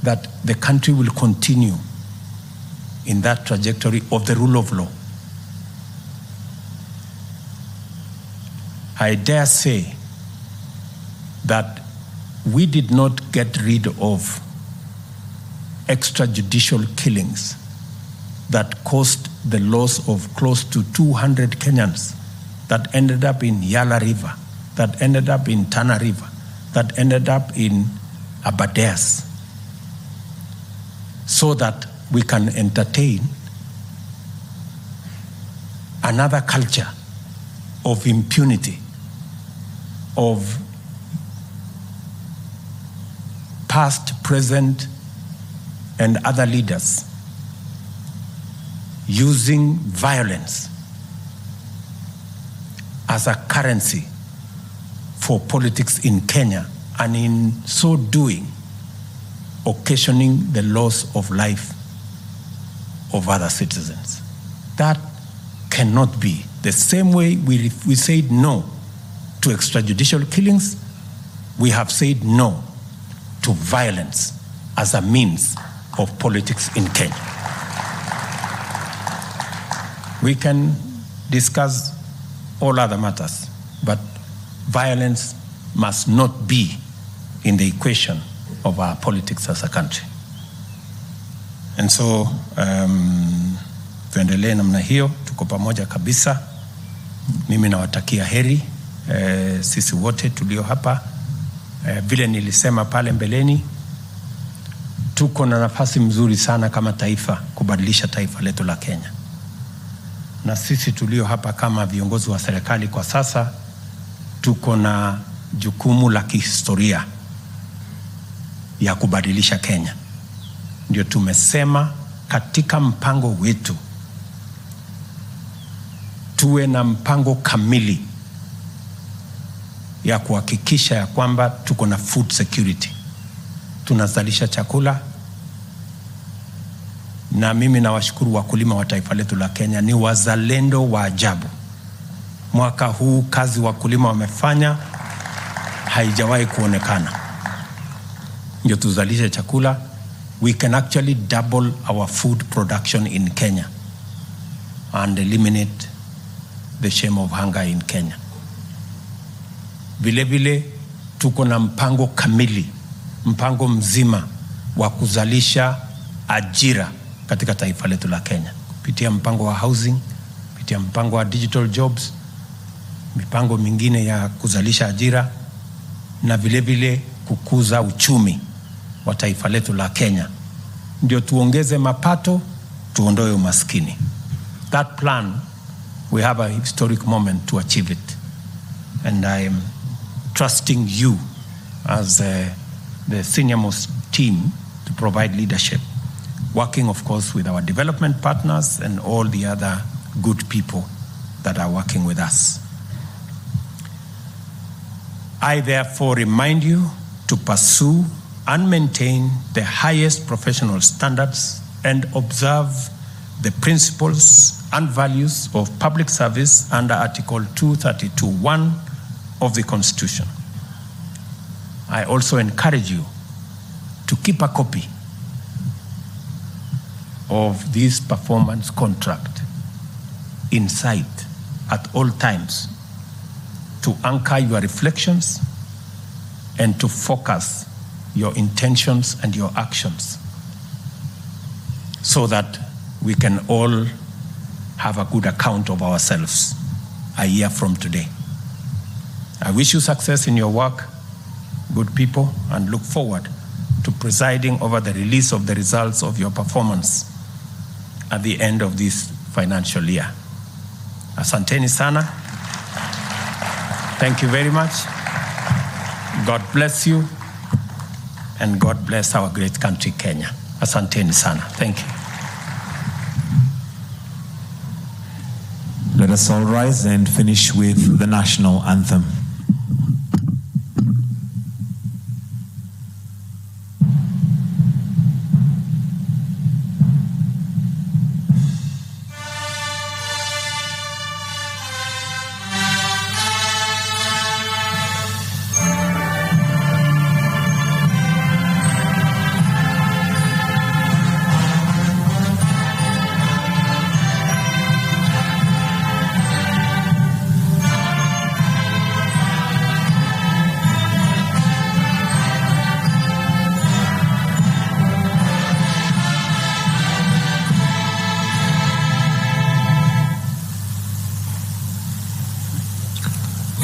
that the country will continue in that trajectory of the rule of law. I dare say that we did not get rid of extrajudicial killings that caused the loss of close to 200 Kenyans, that ended up in Yala River, that ended up in Tana River, that ended up in Abadeas, so that we can entertain another culture of impunity, of past, present, and other leaders using violence as a currency for politics in Kenya, and in so doing, occasioning the loss of life of other citizens. That cannot be. The same way we said no to extrajudicial killings, we have said no to violence as a means of politics in Kenya. We can discuss all other matters, but violence must not be in the equation of our politics as a country. And so, tuendelee namna hiyo, tuko pamoja kabisa. Mimi nawatakia heri sisi wote tulio hapa. Vile nilisema pale mbeleni, tuko na nafasi mzuri sana kama taifa kubadilisha taifa letu la Kenya. Na sisi tulio hapa kama viongozi wa serikali kwa sasa, tuko na jukumu la kihistoria ya kubadilisha Kenya. Ndio tumesema katika mpango wetu tuwe na mpango kamili ya kuhakikisha ya kwamba tuko na food security. Tunazalisha chakula, na mimi nawashukuru wakulima wa taifa letu la Kenya, ni wazalendo wa ajabu. Mwaka huu kazi wakulima wamefanya haijawahi kuonekana. Ndio tuzalishe chakula. We can actually double our food production in Kenya and eliminate the shame of hunger in Kenya. Vile vile tuko na mpango kamili, mpango mzima wa kuzalisha ajira katika taifa letu la Kenya, kupitia mpango wa housing, kupitia mpango wa digital jobs, mipango mingine ya kuzalisha ajira, na vile vile kukuza uchumi wa taifa letu la Kenya. Ndio tuongeze mapato, tuondoe umaskini. That plan, we have a historic moment to achieve it. And I am trusting you as the senior most team to provide leadership, working of course with our development partners and all the other good people that are working with us. I therefore remind you to pursue and maintain the highest professional standards and observe the principles and values of public service under Article 232(1) of the Constitution. I also encourage you to keep a copy of this performance contract in sight at all times, to anchor your reflections and to focus your intentions and your actions, so that we can all have a good account of ourselves a year from today. I wish you success in your work, good people, and look forward to presiding over the release of the results of your performance at the end of this financial year. Asanteni sana. Thank you very much. God bless you, and God bless our great country, Kenya. Asanteni sana. Thank you. Let us all rise and finish with the national anthem.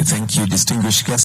Thank you, distinguished guests.